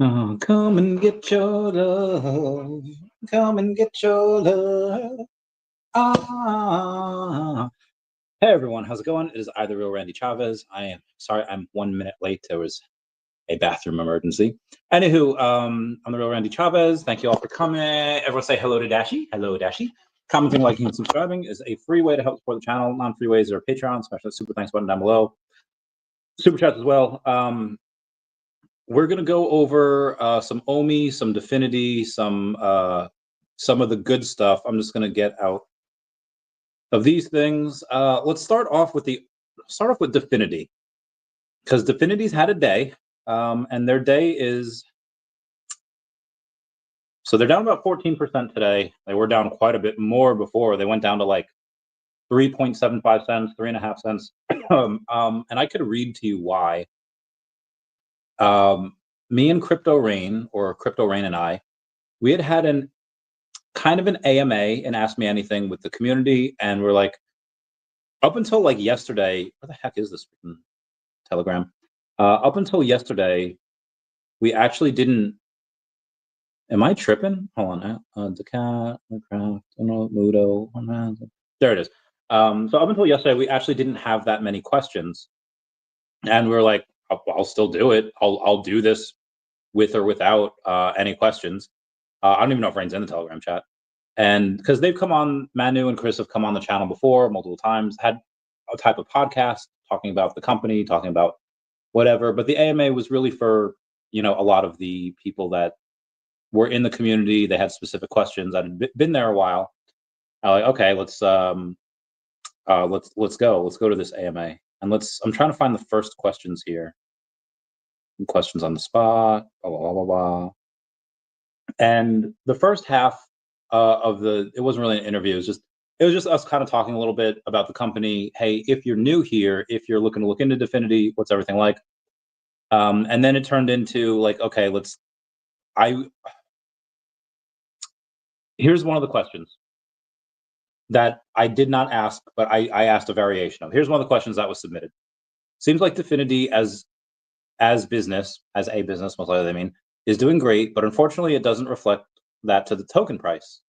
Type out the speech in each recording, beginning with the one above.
Come and get your love. Come and get your love. Ah. Hey everyone, how's it going? It is I, the real Randy Chavez. I am sorry I'm 1 minute late. There was a bathroom emergency. Anywho, I'm the real Randy Chavez. Thank you all for coming. Everyone say hello to Dashi. Hello, Dashi. Commenting, liking, and subscribing is a free way to help support the channel. Non-free ways are Patreon, smash that super thanks button down below. Super chats as well. We're gonna go over some OMI, some Definity, some of the good stuff. I'm just gonna get out of these things. Let's start off with Definity, because Definity's had a day, and their day is, so they're down about 14% today. They were down quite a bit more before. They went down to like 3.75 cents, 3.5 cents. And I could read to you why. Me and Crypto Rain, or Crypto Rain and I, we had an kind of an AMA and Ask Me Anything with the community, and we're like, up until like yesterday, where the heck is this Telegram? Up until yesterday, we actually didn't. Am I tripping? Hold on. Decat, Mudo. There it is. So up until yesterday, we actually didn't have that many questions, and we were like, I'll still do it. I'll do this with or without any questions. I don't even know if Rain's in the Telegram chat. And because they've come on, Manu and Chris have come on the channel before multiple times, had a type of podcast talking about the company, talking about whatever. But the AMA was really for, a lot of the people that were in the community. They had specific questions that had been there a while. I'm like, okay, let's go to this AMA, and I'm trying to find the first questions here. Questions on the spot, blah blah blah blah. And the first half it wasn't really an interview. It was just us kind of talking a little bit about the company. Hey, if you're new here, if you're looking to look into Definity, what's everything like? And then it turned into like, okay, here's one of the questions that I did not ask, but I asked a variation of. Here's one of the questions that was submitted. Seems like Definity as a business, most likely they mean, is doing great, but unfortunately it doesn't reflect that to the token price.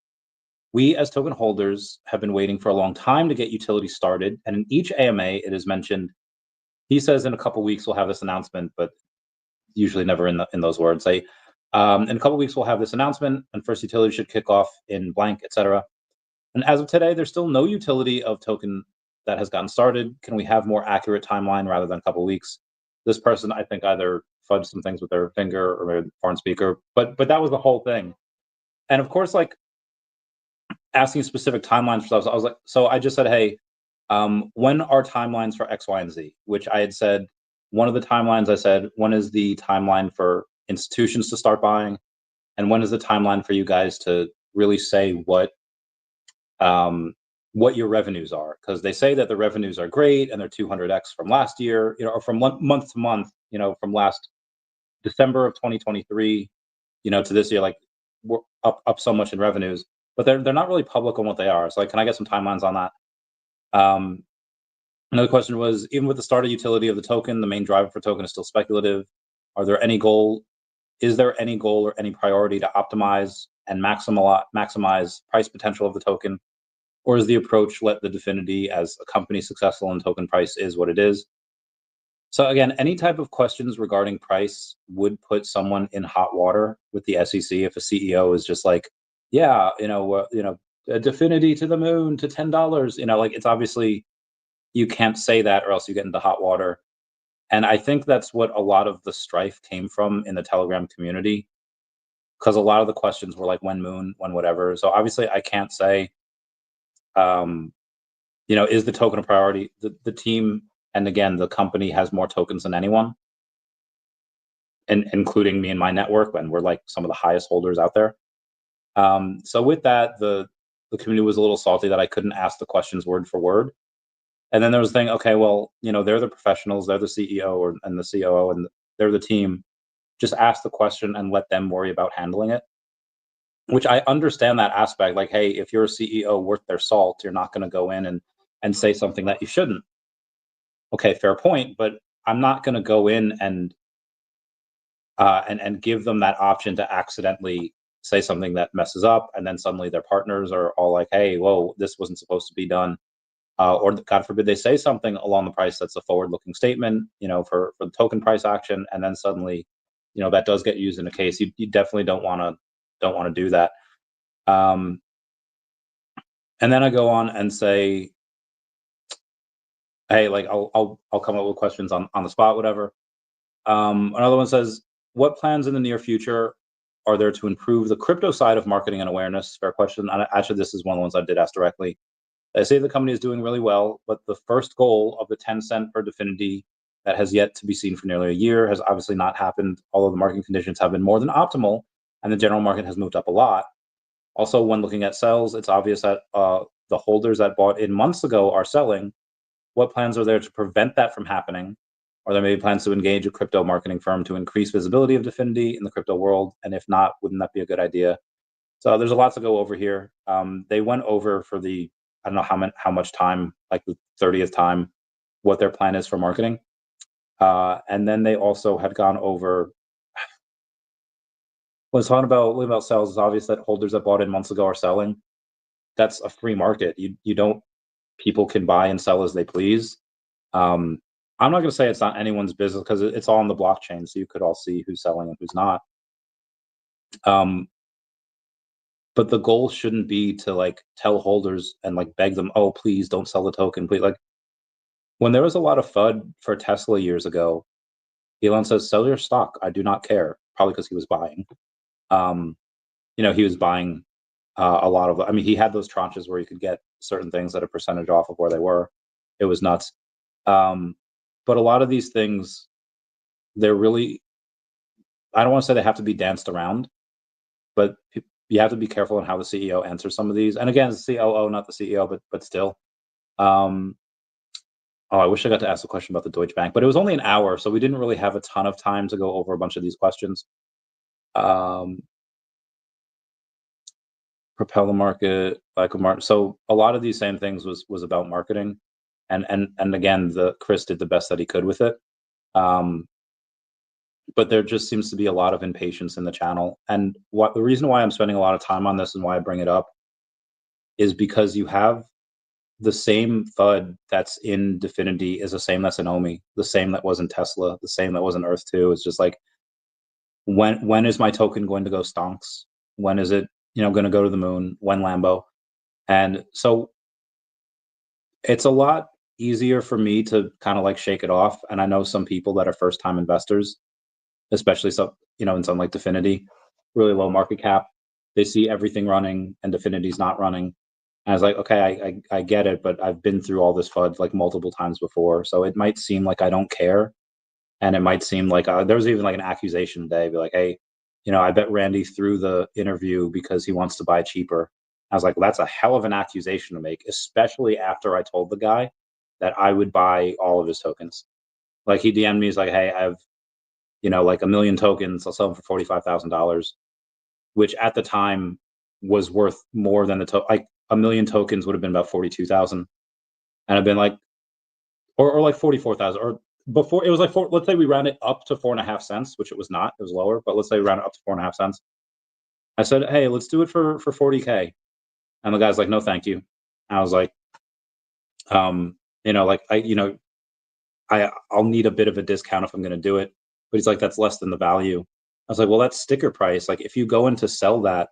We as token holders have been waiting for a long time to get utility started, and in each AMA it is mentioned. He says in a couple weeks we'll have this announcement, but usually never in those words. In a couple weeks we'll have this announcement, and first utility should kick off in blank, etc. And as of today, there's still no utility of token that has gotten started. Can we have more accurate timeline rather than a couple weeks? This person, I think, either fudged some things with their finger or maybe foreign speaker, but that was the whole thing. And of course, like, asking specific timelines for stuff, I was like, so I just said, hey, when are timelines for X, Y, and Z? Which I had said, one of the timelines I said, when is the timeline for institutions to start buying? And when is the timeline for you guys to really say what your revenues are? Because they say that the revenues are great and they're 200x from last year, or from month to month, from last December of 2023, to this year, like we're up so much in revenues, but they're not really public on what they are. So like, can I get some timelines on that? Another question was, even with the starter utility of the token, the main driver for token is still speculative. Is there any goal or any priority to optimize and maximize price potential of the token? Or is the approach let the Definity as a company successful in token price is what it is? So again, any type of questions regarding price would put someone in hot water with the SEC if a CEO is just like, yeah, a Definity to the moon to $10, like, it's obviously, you can't say that or else you get into hot water. And I think that's what a lot of the strife came from in the Telegram community, because a lot of the questions were like, when moon, when whatever. So obviously I can't say, is the token a priority? The team, and again, the company has more tokens than anyone, and including me and my network, when we're like some of the highest holders out there. So with that, the community was a little salty that I couldn't ask the questions word for word. And then there was the thing, okay, well, they're the professionals, they're the CEO and the COO, and they're the team. Just ask the question and let them worry about handling it. Which I understand that aspect. Like, hey, if you're a CEO worth their salt, you're not going to go in and say something that you shouldn't. Okay, fair point, but I'm not going to go in and and give them that option to accidentally say something that messes up, and then suddenly their partners are all like, "Hey, whoa, this wasn't supposed to be done," or God forbid they say something along the price that's a forward-looking statement, for the token price action, and then suddenly, that does get used in a case. You definitely don't want to do that. Um, and then I go on and say, "Hey, like I'll come up with questions on the spot, whatever." Another one says, "What plans in the near future are there to improve the crypto side of marketing and awareness?" Fair question. And actually, this is one of the ones I did ask directly. They say the company is doing really well, but the first goal of the 10 cent per Definity that has yet to be seen for nearly a year has obviously not happened, although the market conditions have been more than optimal and the general market has moved up a lot. Also, when looking at sells, it's obvious that the holders that bought in months ago are selling. What plans are there to prevent that from happening? Are there maybe plans to engage a crypto marketing firm to increase visibility of Definity in the crypto world? And if not, wouldn't that be a good idea? So there's a lot to go over here. They went over for the, I don't know how much time, like the 30th time, what their plan is for marketing. And then they also had gone over, when it's talking about sales, it's obvious that holders that bought in months ago are selling. That's a free market. You don't, people can buy and sell as they please. Um, I'm not going to say it's not anyone's business because it's all on the blockchain, so you could all see who's selling and who's not. Um, but the goal shouldn't be to like tell holders and like beg them, "Oh, please don't sell the token, please." Like when there was a lot of FUD for Tesla years ago, Elon says, "Sell your stock. I do not care." Probably because he was buying. Um, he was buying a lot of. I mean, he had those tranches where you could get certain things at a percentage off of where they were. It was nuts. But a lot of these things, they're really, I don't want to say they have to be danced around, but you have to be careful on how the CEO answers some of these. And again, it's the COO, not the CEO, but still. Um, oh, I wish I got to ask a question about the Deutsche Bank, but it was only an hour, so we didn't really have a ton of time to go over a bunch of these questions. Um, Propel the market, like a market. So a lot of these same things was about marketing, and again, the Chris did the best that he could with it. Um, but there just seems to be a lot of impatience in the channel. And what the reason why I'm spending a lot of time on this and why I bring it up is because you have the same FUD that's in Definity is the same that's in OMI, the same that was in Tesla, the same that was in Earth 2. It's just like, when is my token going to go stonks? When is it, going to go to the moon? When Lambo? And so it's a lot easier for me to kind of like shake it off. And I know some people that are first time investors, especially some, in something like Definity, really low market cap. They see everything running and Definity's not running. And I was like, okay, I get it, but I've been through all this FUD like multiple times before. So it might seem like I don't care. And it might seem like there was even like an accusation today, be like, "Hey, I bet Randy threw the interview because he wants to buy cheaper." I was like, well, that's a hell of an accusation to make, especially after I told the guy that I would buy all of his tokens. Like he DM'd me, he's like, "Hey, I have, like a million tokens. I'll sell them for $45,000, which at the time was worth more than like a million tokens would have been about 42,000. And I've been like, or like 44,000, or before it was like let's say we round it up to 4.5 cents, which it was not, it was lower, but let's say we round it up to 4.5 cents. I said, "Hey, let's do it for 40K." And the guy's like, "No, thank you." I was like, like I'll need a bit of a discount if I'm going to do it. But he's like, "That's less than the value." I was like, "Well, that's sticker price. Like if you go in to sell that,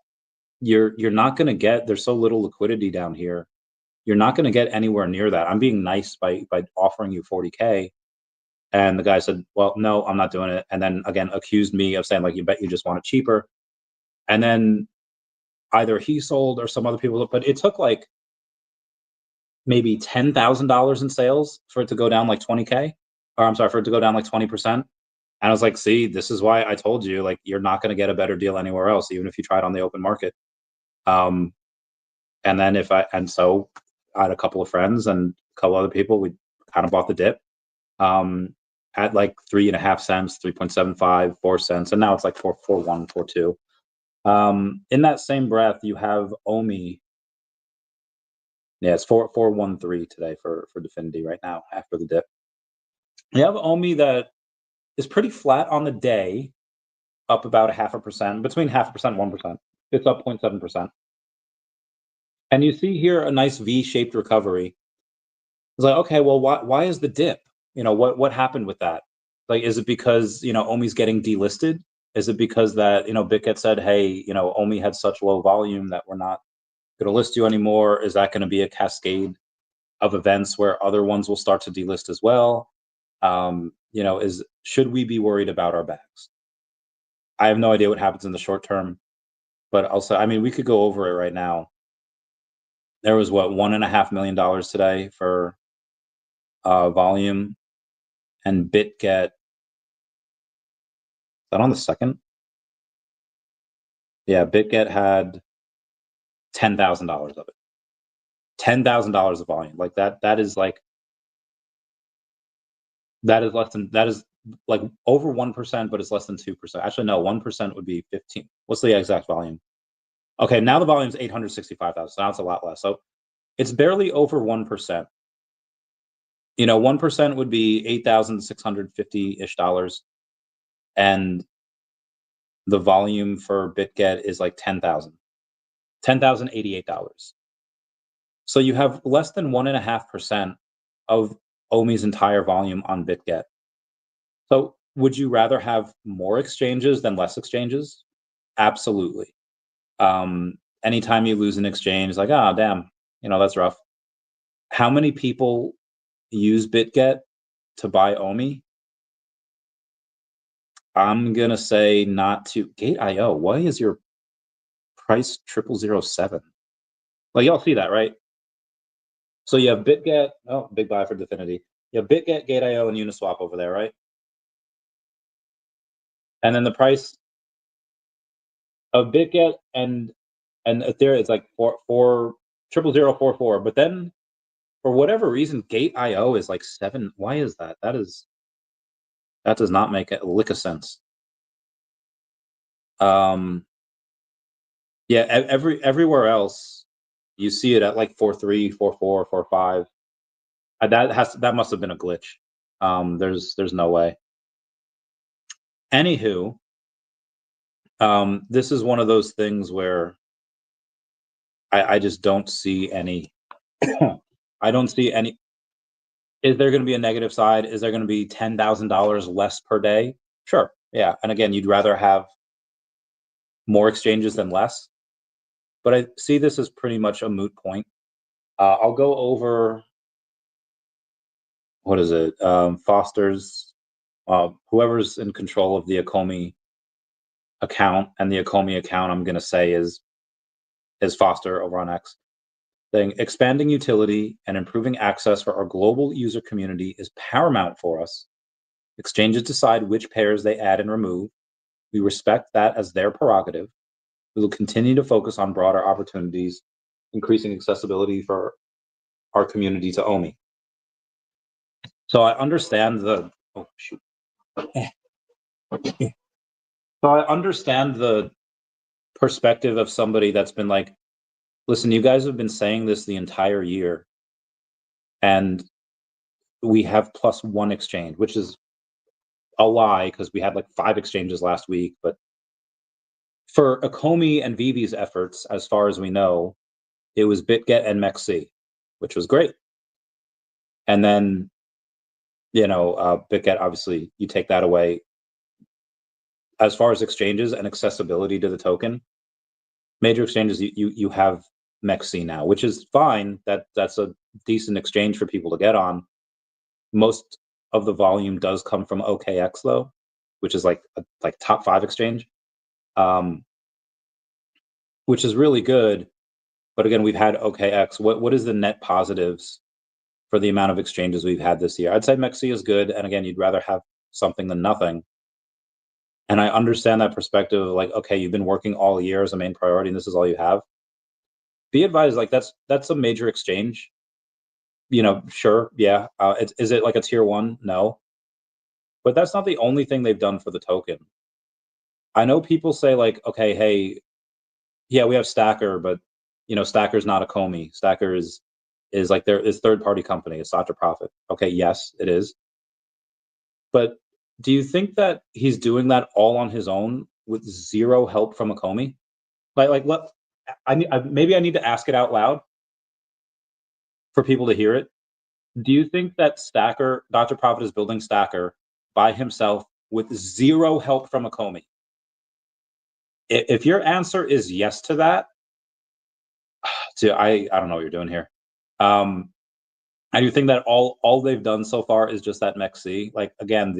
you're not going to get, there's so little liquidity down here. You're not going to get anywhere near that. I'm being nice by offering you 40K." And the guy said, "Well, no, I'm not doing it." And then again, accused me of saying, like, "You bet you just want it cheaper." And then either he sold or some other people, but it took like maybe $10,000 in sales for it to go down like 20K, or I'm sorry, for it to go down like 20%. And I was like, "See, this is why I told you, like, you're not going to get a better deal anywhere else, even if you try it on the open market." Um, and then so I had a couple of friends and a couple other people, we kind of bought the dip. At like 3.5 cents, 3.75, 4 cents, and now it's like 4.41, 4.2. In that same breath, you have OMI. Yeah, it's 4.13 today for Definity right now after the dip. You have OMI that is pretty flat on the day, up about 0.5%, between 0.5% and 1%. It's up 0.7%. And you see here a nice V-shaped recovery. It's like, okay, well, why is the dip? What happened with that? Like, is it because, OMI's getting delisted? Is it because that, BitGet said, hey, OMI had such low volume that we're not going to list you anymore? Is that going to be a cascade of events where other ones will start to delist as well? Should we be worried about our bags? I have no idea what happens in the short term, but also, I mean, we could go over it right now. There was $1.5 million today for volume, and BitGet. Is that on the second? Yeah, BitGet had $10,000 of it. $10,000 of volume, like that. That is like over 1%, but it's less than 2%. Actually, no, 1% would be 15. What's the exact volume? Okay, now the volume is 865,000. So now it's a lot less. So it's barely over 1%. 1% would be $8,650-ish dollars, and the volume for BitGet is like $10,088. So you have less than 1.5% of OMI's entire volume on BitGet. So would you rather have more exchanges than less exchanges? Absolutely. Anytime you lose an exchange, like, damn, that's rough. How many people use BitGet to buy OMI? I'm gonna say not to. Gate.io, why is your price 0007? Like, y'all see that, right? So you have BitGet. Oh, big buy for Definity. You have BitGet, Gate.io, and Uniswap over there, right? And then the price of BitGet and Ethereum is like 0.0044. But then, for whatever reason, Gate.io is like 7. Why is that? That does not make a lick of sense. Yeah, everywhere else, you see it at like 4.3, 4.4, 4.5. That must have been a glitch. There's no way. Anywho, this is one of those things where I just don't see any. I don't see any. Is there going to be a negative side? Is there going to be $10,000 less per day? Sure. Yeah. And again, you'd rather have more exchanges than less. But I see this as pretty much a moot point. I'll go over, what is it? Foster's, whoever's in control of the Ecomi account, and the Ecomi account, I'm going to say is Foster over on X. Expanding utility and improving access for our global user community is paramount for us. Exchanges decide which pairs they add and remove. We respect that as their prerogative. We will continue to focus on broader opportunities, increasing accessibility for our community to OMI. So I understand the perspective of somebody that's been like, listen, you guys have been saying this the entire year, and we have +1 exchange, which is a lie because we had like 5 exchanges last week. But for Ecomi and VeVe's efforts, as far as we know, it was BitGet and MEXC, which was great. And then, BitGet, obviously, you take that away. As far as exchanges and accessibility to the token, major exchanges, you have MEXC now, which is fine. That's a decent exchange for people to get on. Most of the volume does come from OKX though, which is like top 5 exchange, which is really good. But again, we've had OKX. What is the net positives for the amount of exchanges we've had this year? I'd say MEXC is good, and again, you'd rather have something than nothing. And I understand that perspective of like, okay, you've been working all year as a main priority, and this is all you have. Be advised, like that's a major exchange. Sure, yeah. Is it like a tier 1? No. But that's not the only thing they've done for the token. I know people say like, okay, hey, yeah, we have Stacker, but Stacker's not Ecomi. Stacker is like is third-party company. It's not for profit. Okay, yes, it is. But do you think that he's doing that all on his own, with zero help from Ecomi? What maybe I need to ask it out loud for people to hear it. Do you think that Stacker, Dr. Profit is building Stacker by himself with zero help from Ecomi? If your answer is yes to that, I don't know what you're doing here. I do think that all they've done so far is just that MEXC. Like again,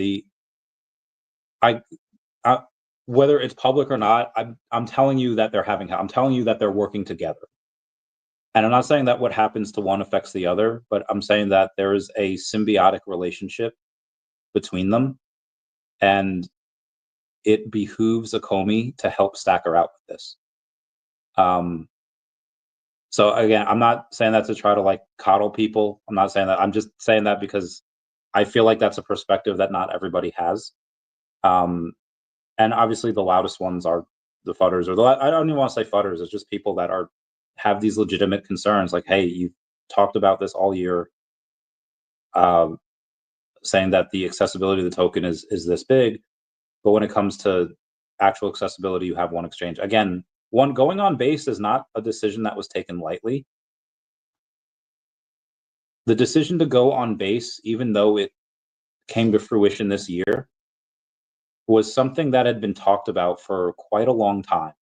whether it's public or not, I'm telling you that I'm telling you that they're working together. And I'm not saying that what happens to one affects the other, but I'm saying that there is a symbiotic relationship between them, and it behooves Ecomi to help Stacker out with this. So again, I'm not saying that to try to like coddle people. I'm not saying that. I'm just saying that because I feel like that's a perspective that not everybody has. And obviously the loudest ones are the fudders, or I don't even want to say fudders. It's just people that have these legitimate concerns. Like, hey, you've talked about this all year, saying that the accessibility of the token is this big, but when it comes to actual accessibility, you have one exchange. Again, going on base is not a decision that was taken lightly. The decision to go on base, even though it came to fruition this year, was something that had been talked about for quite a long time.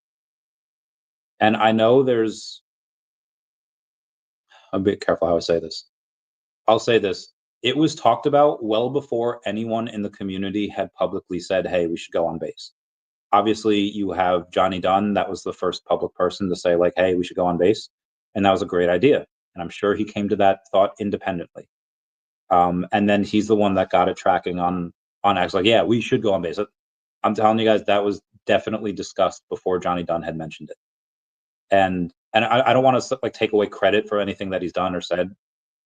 And I know I'm a bit careful how I say this. I'll say this. It was talked about well before anyone in the community had publicly said, hey, we should go on base. Obviously, you have Johnny Dunn. That was the first public person to say, like, hey, we should go on base. And that was a great idea. And I'm sure he came to that thought independently. And then he's the one that got it tracking on X. Like, yeah, we should go on base. I'm telling you guys, that was definitely discussed before Johnny Dunn had mentioned it. And I don't want to like take away credit for anything that he's done or said.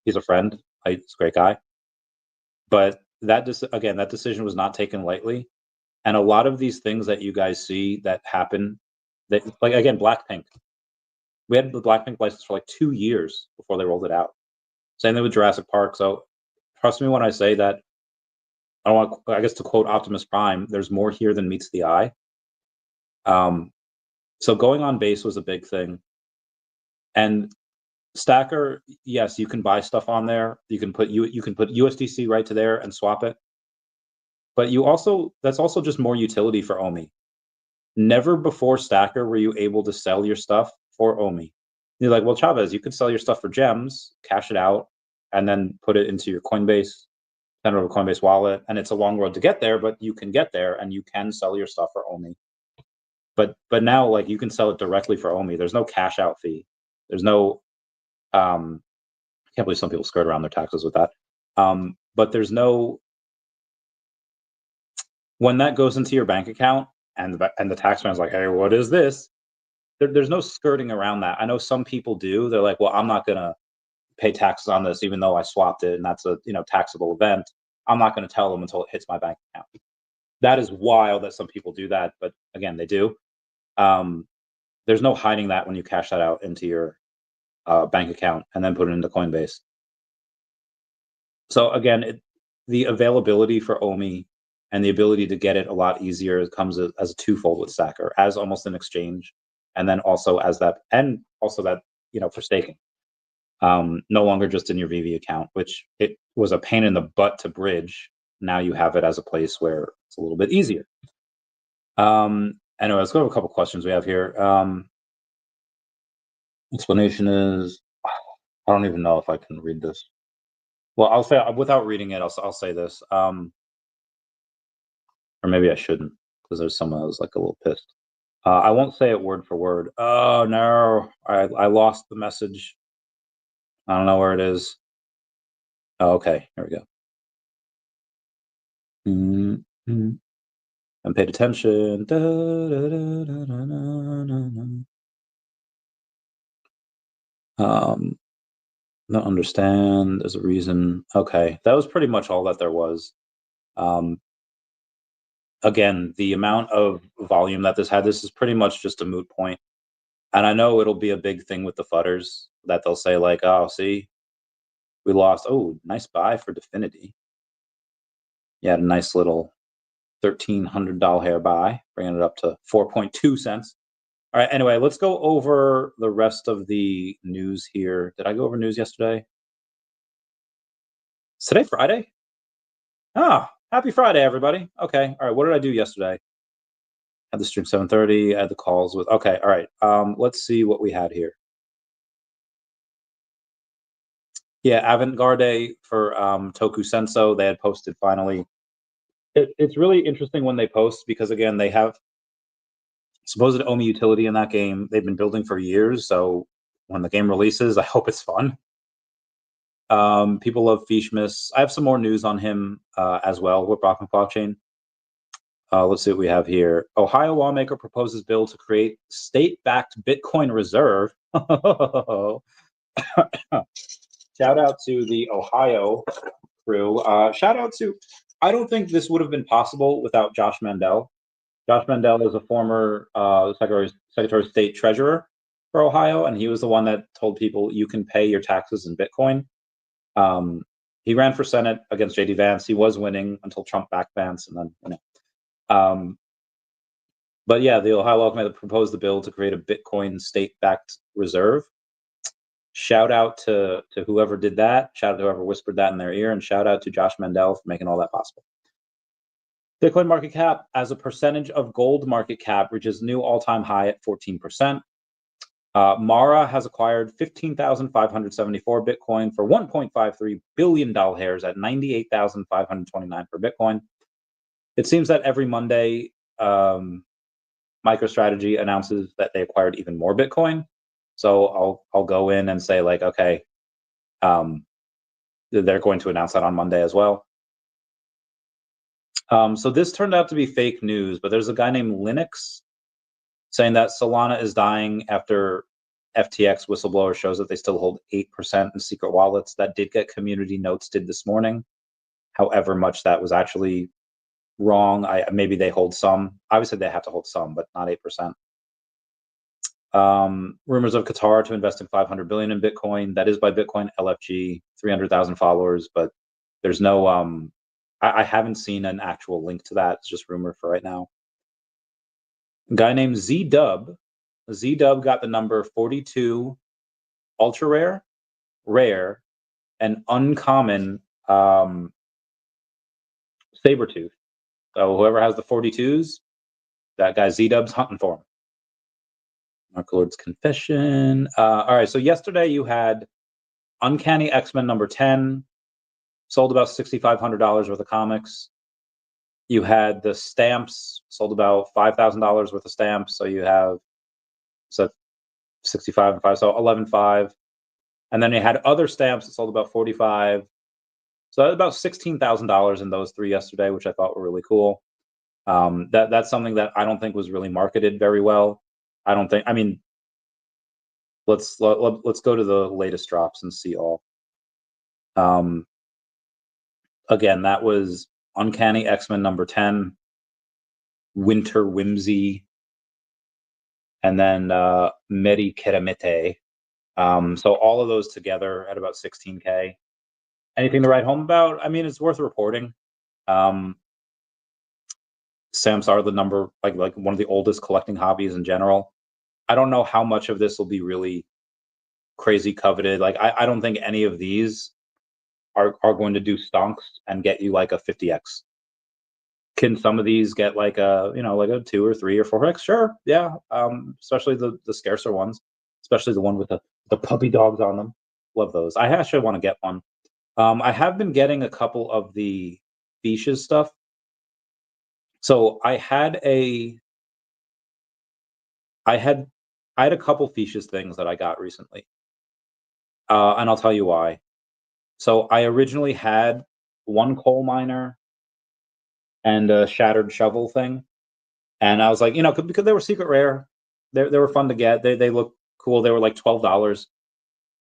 He's a friend. He's a great guy. But that decision was not taken lightly. And a lot of these things that you guys see that happen, that like again, Blackpink. We had the Blackpink license for like 2 years before they rolled it out. Same thing with Jurassic Park. So trust me when I say that. I guess to quote Optimus Prime, there's more here than meets the eye. So going on base was a big thing. And Stacker, yes, you can buy stuff on there. You can put USDC right to there and swap it. But that's also just more utility for OMI. Never before Stacker were you able to sell your stuff for OMI. You're like, well, Chavez, you could sell your stuff for gems, cash it out, and then put it into your Coinbase, send it over Coinbase wallet. And it's a long road to get there, but you can get there and you can sell your stuff for OMI. But now, like, you can sell it directly for OMI. There's no cash out fee. There's no, I can't believe some people skirt around their taxes with that. But there's no, when that goes into your bank account and the taxman's like, hey, what is this? There's no skirting around that. I know some people do. They're like, well, I'm not going to pay taxes on this, even though I swapped it and that's a taxable event. I'm not going to tell them until it hits my bank account. That is wild that some people do that, but again, they do. There's no hiding that when you cash that out into your bank account and then put it into Coinbase. So again, the availability for OMI and the ability to get it a lot easier comes as a twofold with Stacker, as almost an exchange, and then also as that, and also that for staking. No longer just in your VeVe account, which it was a pain in the butt to bridge. Now you have it as a place where it's a little bit easier. Anyway, let's go to a couple questions we have here. Explanation is, I don't even know if I can read this. Well, I'll say without reading it, I'll say this. Or maybe I shouldn't, because there's someone that was like a little pissed. I won't say it word for word. Oh no, I lost the message. I don't know where it is. Oh, okay, here we go. Mm-hmm. And paid attention. Don't understand. There's a reason. Okay, that was pretty much all that there was. Again, the amount of volume that this is pretty much just a moot point. And I know it'll be a big thing with the fudders that they'll say like, oh, see, we lost. Oh, nice buy for Definity. Yeah, nice little $1,300 hair buy, bringing it up to 4.2 cents. All right. Anyway, let's go over the rest of the news here. Did I go over news yesterday? Is today Friday? Ah, happy Friday, everybody. Okay. All right. What did I do yesterday? Had the stream 7:30. I had the calls with. Okay. All right. Let's see what we had here. Yeah, Avant-Garde for Toku Senso. They had posted finally. It's really interesting when they post because again they have supposed OMI utility in that game. They've been building for years, so when the game releases, I hope it's fun. People love Fishmas. I have some more news on him as well with Brockman Blockchain. Let's see what we have here. Ohio lawmaker proposes bill to create state-backed Bitcoin reserve. Shout out to the Ohio crew. Shout out to, I don't think this would have been possible without Josh Mandel. Josh Mandel is a former Secretary of State Treasurer for Ohio, and he was the one that told people you can pay your taxes in Bitcoin. He ran for Senate against J.D. Vance. He was winning until Trump backed Vance, and then but yeah, the Ohio lawmaker proposed the bill to create a Bitcoin state-backed reserve. Shout out to whoever did that. Shout out to whoever whispered that in their ear, and shout out to Josh Mandel for making all that possible. Bitcoin market cap as a percentage of gold market cap reaches new all-time high at 14%. Mara has acquired 15,574 Bitcoin for $1.53 billion hairs at 98,529 per Bitcoin. It seems that every Monday, MicroStrategy announces that they acquired even more Bitcoin. So I'll go in and say like, okay, they're going to announce that on Monday as well. So this turned out to be fake news, but there's a guy named Linux saying that Solana is dying after FTX whistleblower shows that they still hold 8% in secret wallets. That did get community notes did this morning. However much that was actually wrong. Maybe they hold some. Obviously they have to hold some, but not 8%. Rumors of Qatar to invest in 500 billion in Bitcoin. That is by Bitcoin LFG, 300,000 followers, but there's no, I haven't seen an actual link to that. It's just rumor for right now. A guy named Z-Dub got the number 42 ultra rare, rare, and uncommon Sabertooth. So whoever has the 42s, that guy Z-Dub's hunting for him. Mark Lord's Confession. All right, so yesterday you had Uncanny X-Men number 10, sold about $6,500 worth of comics. You had the stamps, sold about $5,000 worth of stamps. So you have 65 and 5, so 11.5. And then you had other stamps that sold about 45. So that was about $16,000 in those three yesterday, which I thought were really cool. That's something that I don't think was really marketed very well. I don't think. I mean, let's go to the latest drops and see all. Again, that was Uncanny X-Men number 10, Winter Whimsy, and then Meri Keramete. So all of those together at about 16K. Anything to write home about? I mean, it's worth reporting. Stamps are the number, like one of the oldest collecting hobbies in general. I don't know how much of this will be really crazy coveted. Like I don't think any of these are going to do stonks and get you like a 50x. Can some of these get like a, like a 2 or 3 or 4x? Sure, yeah. Especially the scarcer ones, especially the one with the puppy dogs on them. Love those. I actually want to get one. I have been getting a couple of the Fishes stuff. So I had a couple Fishes things that I got recently, and I'll tell you why. So I originally had one coal miner and a shattered shovel thing, and I was like, because they were secret rare, they were fun to get. They look cool. They were like $12,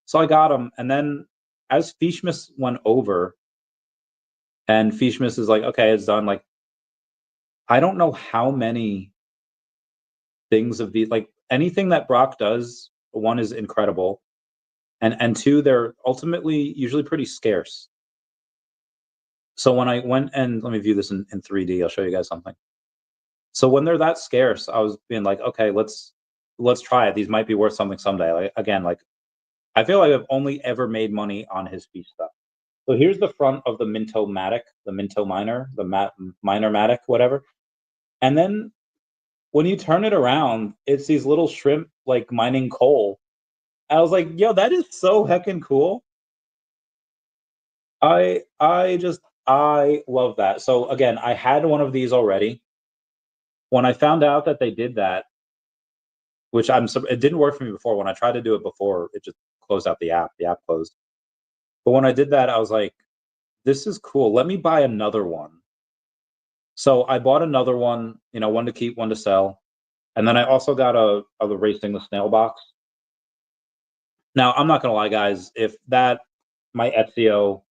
so I got them. And then as Fishmas went over, and Fishmas is like, okay, it's done. Like, I don't know how many things of these, like anything that Brock does, one is incredible, and two, they're ultimately usually pretty scarce. So when I went and let me view this in 3D, I'll show you guys something. So when they're that scarce, I was being like, okay, let's try it. These might be worth something someday. Like again, like I feel like I've only ever made money on his fee stuff. So here's the front of the Minto-Matic, the Minto Miner, the Miner-Matic, whatever. And then when you turn it around, it's these little shrimp like mining coal. I was like, yo, that is so heckin' cool. I love that. So again, I had one of these already. When I found out that they did that, which it didn't work for me before. When I tried to do it before, it just closed out the app. The app closed. But when I did that, I was like, this is cool. Let me buy another one. So I bought another one, one to keep, one to sell. And then I also got a Racing the Snail box. Now, I'm not going to lie, guys. If that, my Ezio,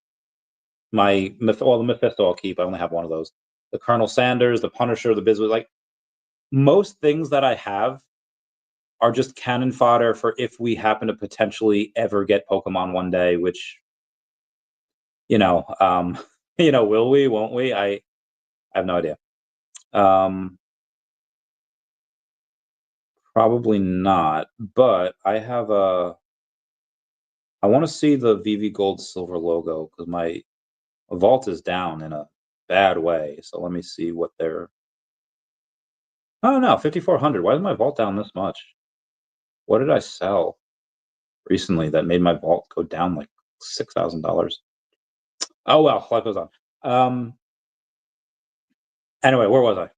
the Mephisto I'll keep. I only have one of those. The Colonel Sanders, the Punisher, the Bizwiz, like most things that I have are just cannon fodder for if we happen to potentially ever get Pokemon one day, which, will we, won't we? I have no idea. Probably not, but I want to see the VeVe Gold Silver logo because my vault is down in a bad way. So let me see what they're. Oh no, 5,400. Why is my vault down this much? What did I sell recently that made my vault go down like $6,000? Oh well, life goes on. Anyway, where was I?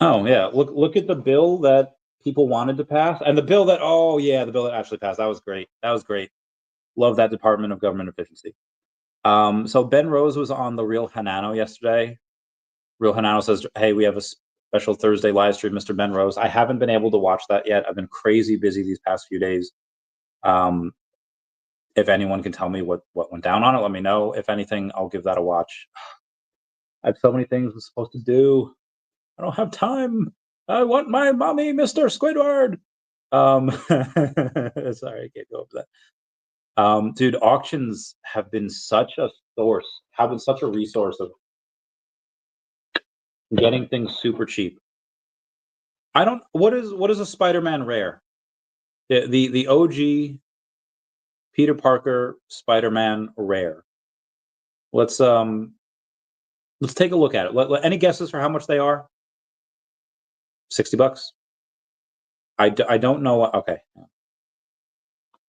Oh yeah, look at the bill that people wanted to pass, and the bill that the bill that actually passed. That was great. That was great. Love that Department of Government Efficiency. So Ben Rose was on the Real Hanano yesterday. Real Hanano says, "Hey, we have a special Thursday live stream, Mr. Ben Rose." I haven't been able to watch that yet. I've been crazy busy these past few days. If anyone can tell me what went down on it, let me know. If anything, I'll give that a watch. I have so many things I'm supposed to do. I don't have time. I want my mommy, Mr. Squidward. Sorry, I can't go over that. Dude, auctions have been such a resource of getting things super cheap. What is a Spider-Man rare? The OG Peter Parker Spider-Man rare. Let's take a look at it. Any guesses for how much they are? $60. I don't know. Okay.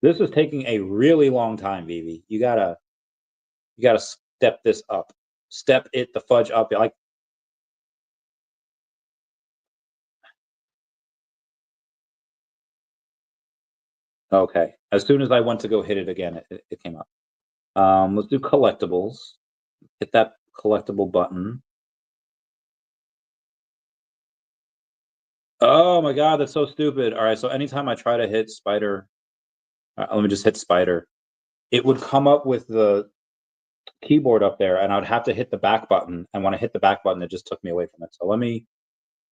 This is taking a really long time, VeVe. You gotta step this up. Step it the fudge up. Like, okay. As soon as I went to go hit it again, it came up. Let's do collectibles. Hit that collectible button. Oh my god, that's so stupid. All right, so anytime I try to hit spider, let me just hit spider. It would come up with the keyboard up there, and I'd have to hit the back button. And when I hit the back button, it just took me away from it. So let me.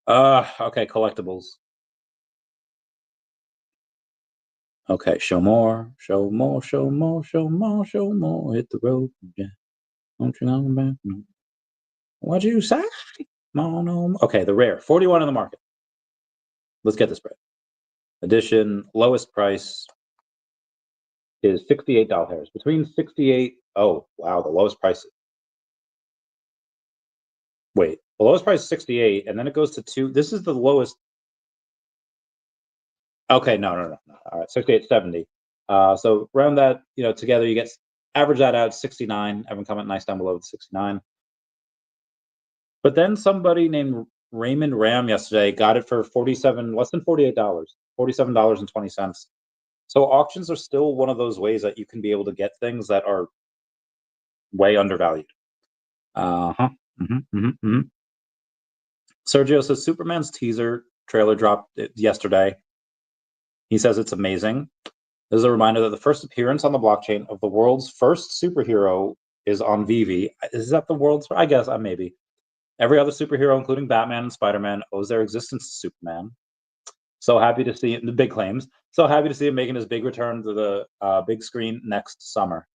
Okay, collectibles. Okay, show more, show more, show more, show more, show more. Hit the road, yeah. Don't you know, man? What'd you say? No. Okay, the rare, 41 in the market. Let's get this spread. Edition, lowest price is $68. Between 68. Oh wow, the lowest price. Wait, the lowest price is 68, and then it goes to 2. This is the lowest. Okay, no. All right, 68.70. So round that, together, you get average that out 69. Everyone comment nice down below the 69. But then somebody named Raymond Ram yesterday got it for less than $48, $47.20. So auctions are still one of those ways that you can be able to get things that are way undervalued. Sergio says Superman's teaser trailer dropped yesterday. He says it's amazing. This is a reminder that the first appearance on the blockchain of the world's first superhero is on VeVe. Is that the world's? I guess maybe. Every other superhero, including Batman and Spider-Man, owes their existence to Superman. So happy to see the big claims. So happy to see him making his big return to the big screen next summer.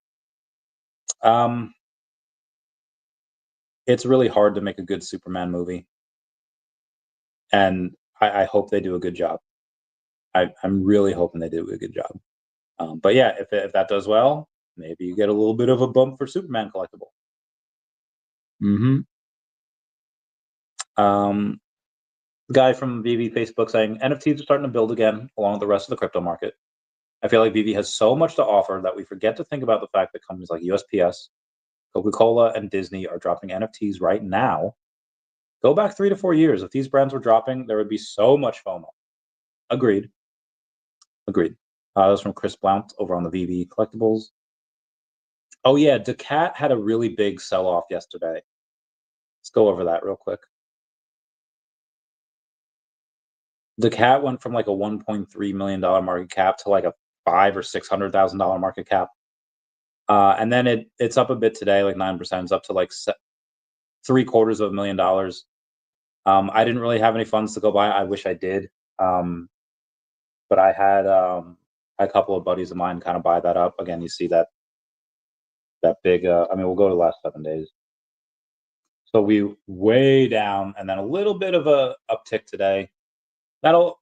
it's really hard to make a good Superman movie, and I hope they do a good job. I'm really hoping they do a good job. But yeah, if that does well, maybe you get a little bit of a bump for Superman collectible. The guy from VeVe Facebook saying NFTs are starting to build again along with the rest of the crypto market. I feel like VeVe has so much to offer that we forget to think about the fact that companies like USPS, Coca-Cola, and Disney are dropping NFTs right now. Go back 3 to 4 years. If these brands were dropping, there would be so much FOMO. Agreed. Agreed. That was from Chris Blount over on the VeVe Collectibles. Oh yeah, Decat had a really big sell-off yesterday. Let's go over that real quick. Decat went from like a $1.3 million market cap to like a $500,000 or $600,000 market cap. And then it's up a bit today, like 9%. It's up to like $750,000. I didn't really have any funds to go buy. I wish I did. But I had a couple of buddies of mine kind of buy that up. Again, you see that big, I mean, we'll go to the last 7 days. So we way down and then a little bit of a uptick today. That'll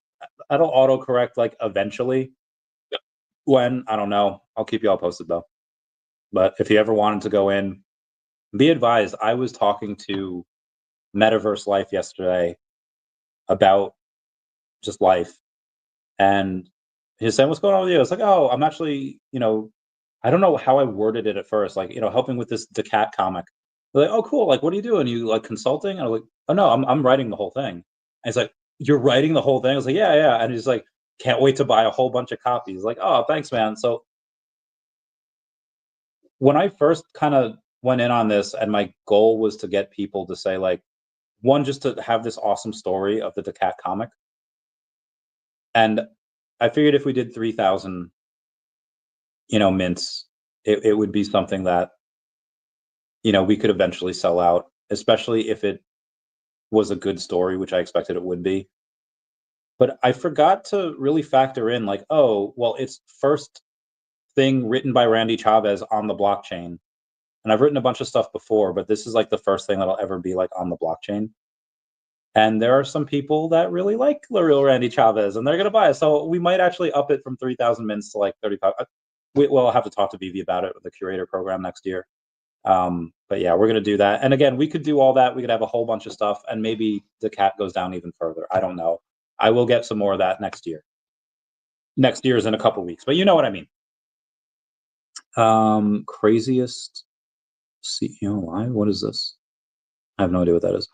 autocorrect like eventually. When, I don't know. I'll keep you all posted though. But if you ever wanted to go in, be advised, I was talking to Metaverse Life yesterday about just life. And he said, "What's going on with you?" I was like, "Oh, I'm actually, I don't know how I worded it at first, like, helping with this Decat comic." They're like, "Oh, cool. Like, what are you doing? You like consulting?" And I was like, "Oh no, I'm writing the whole thing." And he's like, "You're writing the whole thing?" I was like, "Yeah, yeah." And he's like, "Can't wait to buy a whole bunch of copies." Like, "Oh, thanks, man." So when I first kind of went in on this, and my goal was to get people to say, like, one, just to have this awesome story of the Decat comic. And I figured if we did 3,000, mints, it would be something that, we could eventually sell out, especially if it was a good story, which I expected it would be. But I forgot to really factor in, like, oh, well, it's first thing written by Randy Chavez on the blockchain. And I've written a bunch of stuff before, but this is like the first thing that'll ever be like on the blockchain. And there are some people that really like the real Randy Chavez, and they're going to buy it. So we might actually up it from 3,000 mints to like 35. We'll have to talk to VeVe about it with the curator program next year. But yeah, we're going to do that. And again, we could do all that. We could have a whole bunch of stuff, and maybe the cat goes down even further. I don't know. I will get some more of that next year. Next year is in a couple weeks, but you know what I mean. Craziest CEO live? What is this? I have no idea what that is.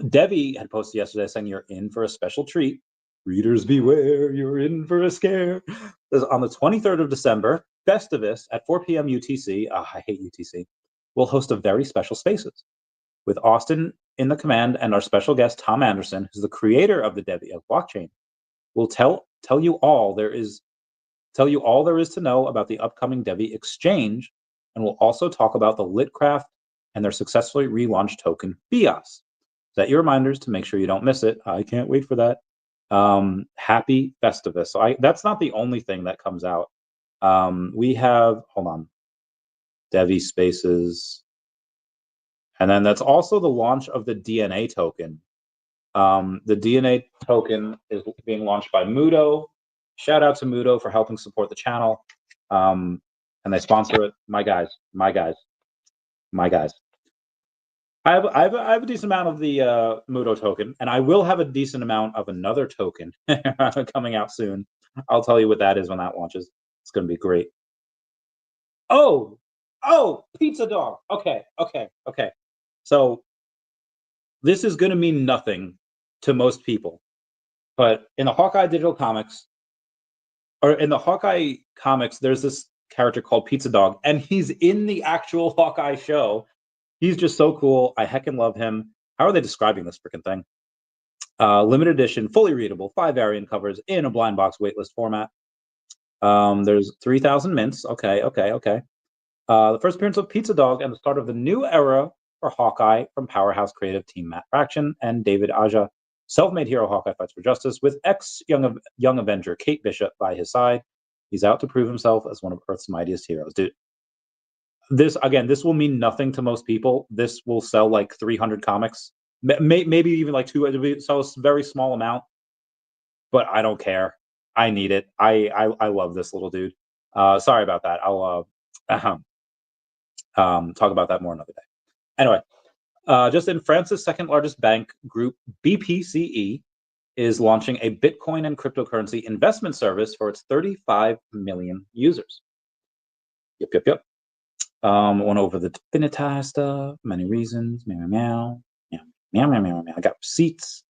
Debbie had posted yesterday saying you're in for a special treat. Readers beware, you're in for a scare. On the 23rd of December, Festivus at 4 p.m. UTC, I hate UTC, will host a very special Spaces with Austin in the command and our special guest, Tom Anderson, who's the creator of the Debbie blockchain. Will tell you all there is to know about the upcoming Debbie exchange, and we'll also talk about the Litcraft and their successfully relaunched token, Bias. Set your reminders to make sure you don't miss it. I can't wait for that. Happy Festivus. So that's not the only thing that comes out. We have, hold on, Devi Spaces. And then that's also the launch of the DNA token. The DNA token is being launched by Mudo. Shout out to Mudo for helping support the channel. And they sponsor it. My guys. I have a decent amount of the Mudo token, and I will have a decent amount of another token coming out soon. I'll tell you what that is when that launches. It's going to be great. Oh, Pizza Dog. Okay. So this is going to mean nothing to most people, but in the Hawkeye Digital Comics, or in the Hawkeye comics, there's this character called Pizza Dog, and he's in the actual Hawkeye show. He's just so cool. I heckin' love him. How are they describing this freaking thing? Limited edition, fully readable, 5 variant covers in a blind box waitlist format. There's 3,000 mints. Okay. The first appearance of Pizza Dog and the start of the new era for Hawkeye from Powerhouse Creative Team Matt Fraction and David Aja. Self-made hero Hawkeye fights for justice with ex-young Avenger Kate Bishop by his side. He's out to prove himself as one of Earth's mightiest heroes. Dude, this will mean nothing to most people. This will sell like 300 comics, maybe even like 2. It'll sell a very small amount, but I don't care. I need it. I love this little dude. Sorry about that. I'll talk about that more another day. Anyway, just in, France's second largest bank group, BPCE, is launching a Bitcoin and cryptocurrency investment service for its 35 million users. Yep. Went over the Definity stuff, many reasons, meow. I got receipts.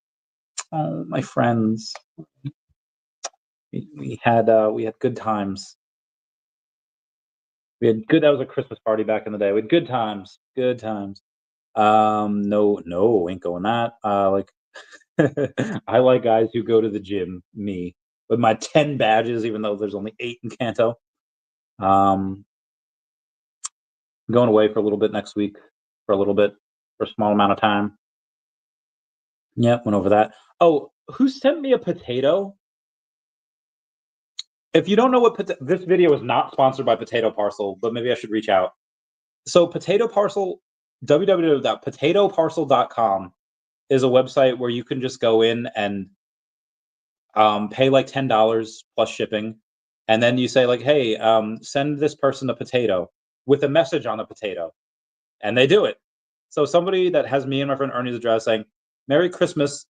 Oh, my friends. We had good times. That was a Christmas party back in the day. We had good times. No, ain't going that. Like, I like guys who go to the gym, me, with my 10 badges, even though there's only 8 in Kanto. Going away for a little bit next week, for a small amount of time. Yep, went over that. Oh, who sent me a potato? If you don't know what this video is not sponsored by Potato Parcel, but maybe I should reach out. So Potato Parcel, www.potatoparcel.com is a website where you can just go in and pay like $10 plus shipping, and then you say like, hey, send this person a potato with a message on the potato, and they do it. So somebody that has me and my friend Ernie's address saying, Merry Christmas,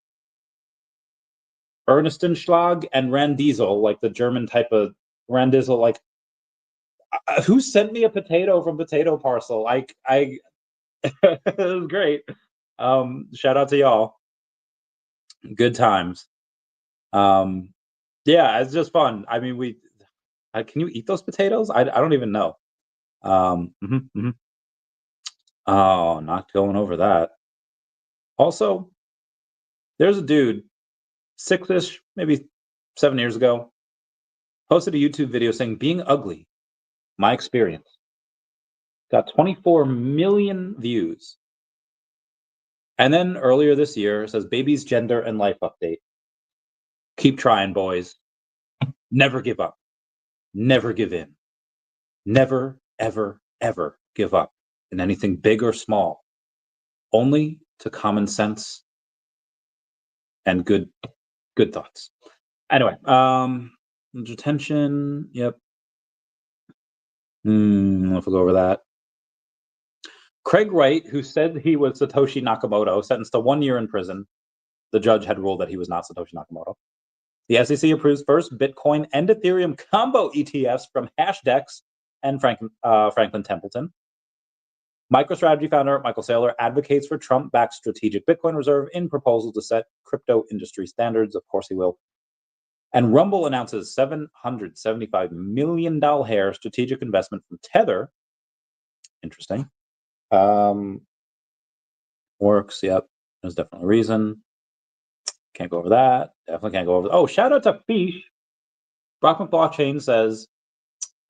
Ernestenschlag and Randiesel, like the German type of Randiesel, like, who sent me a potato from Potato Parcel? It was great. Shout out to y'all. Good times. Yeah, it's just fun. I mean, can you eat those potatoes? I don't even know. Oh, not going over that. Also, there's a dude, 6-ish, maybe 7 years ago, posted a YouTube video saying, being ugly, my experience. Got 24 million views. And then earlier this year, it says, baby's gender and life update. Keep trying, boys. Never give up. Never give in. Never, ever, ever give up in anything big or small. Only to common sense and good thoughts. Anyway, detention. Yep. Let's go over that. Craig Wright, who said he was Satoshi Nakamoto, sentenced to 1 year in prison. The judge had ruled that he was not Satoshi Nakamoto. The SEC approves first Bitcoin and Ethereum combo ETFs from Hashdex and Franklin Templeton. MicroStrategy founder Michael Saylor advocates for Trump-backed strategic Bitcoin reserve in proposal to set crypto industry standards. Of course he will. And Rumble announces $775 million strategic investment from Tether. Interesting. Works, yep. There's definitely a reason. Can't go over that. Definitely can't go over that. Oh, shout out to Fish. Brockman Blockchain says,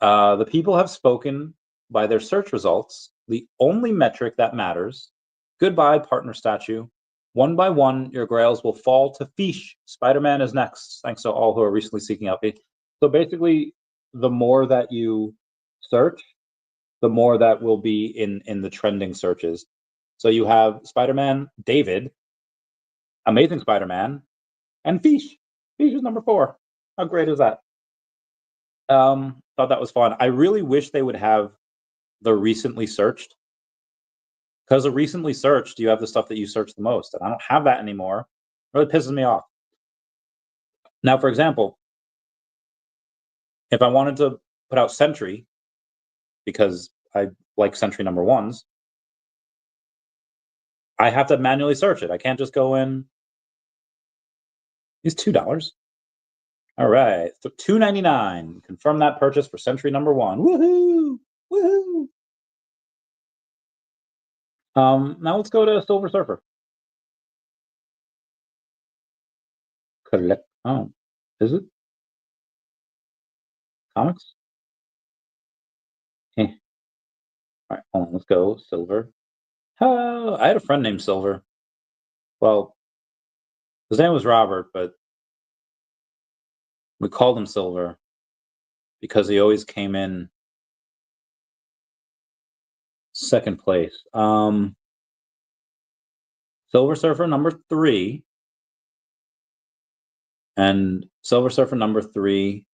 the people have spoken by their search results, the only metric that matters. Goodbye, partner statue. One by one, your grails will fall to Fish. Spider-Man is next. Thanks to all who are recently seeking out Fish. So basically, the more that you search, the more that will be in the trending searches. So you have Spider-Man, David, Amazing Spider-Man, and Fish. Fish is number 4. How great is that? Thought that was fun. I really wish they would have the recently searched, because the recently searched, you have the stuff that you search the most, and I don't have that anymore. It really pisses me off. Now, for example, if I wanted to put out Sentry, because I like Sentry number 1s, I have to manually search it. I can't just go in. It's $2. All right, so $2.99. Confirm that purchase for Sentry number 1. Woohoo! Woohoo! Now let's go to Silver Surfer. Oh, is it? Comics? All right, hold on, let's go. Silver. I had a friend named Silver. Well, his name was Robert, but we called him Silver because he always came in second place. Silver Surfer number 3. And Silver Surfer number 3.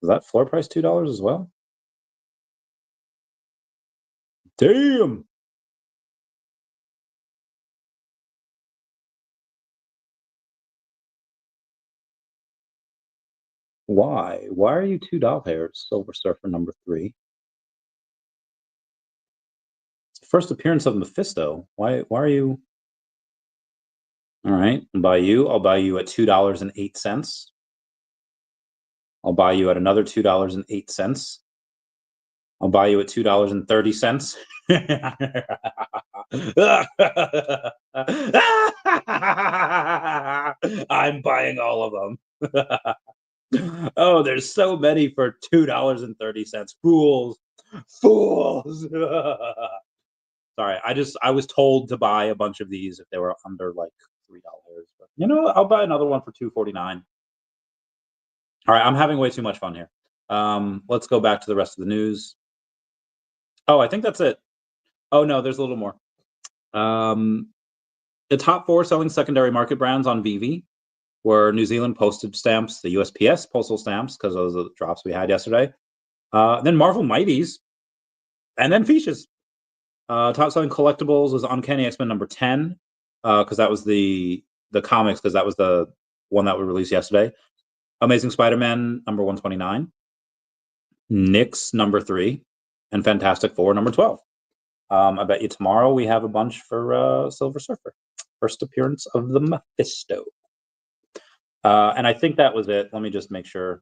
Is that floor price $2 as well? Damn. Why? Why are you $2, Silver Surfer number 3? It's the first appearance of Mephisto. Why are you? All right, I'll buy you at $2.08. I'll buy you at another $2.08. I'll buy you at $2.30. I'm buying all of them. Oh, there's so many for $2.30. Fools. Sorry, I was told to buy a bunch of these if they were under like $3. But you know, I'll buy another one for $2.49. All right, I'm having way too much fun here. Let's go back to the rest of the news. Oh, I think that's it. Oh no, there's a little more. The top 4 selling secondary market brands on VeVe were New Zealand postage stamps, the USPS postal stamps, because those are the drops we had yesterday. Then Marvel Mighties, and then Fiches. Top selling collectibles was Uncanny X-Men number 10, because that was the comics, because that was the one that we released yesterday. Amazing Spider-Man number 129, Nyx number 3, and Fantastic Four number 12. I bet you tomorrow we have a bunch for Silver Surfer. First appearance of the Mephisto. And I think that was it. Let me just make sure.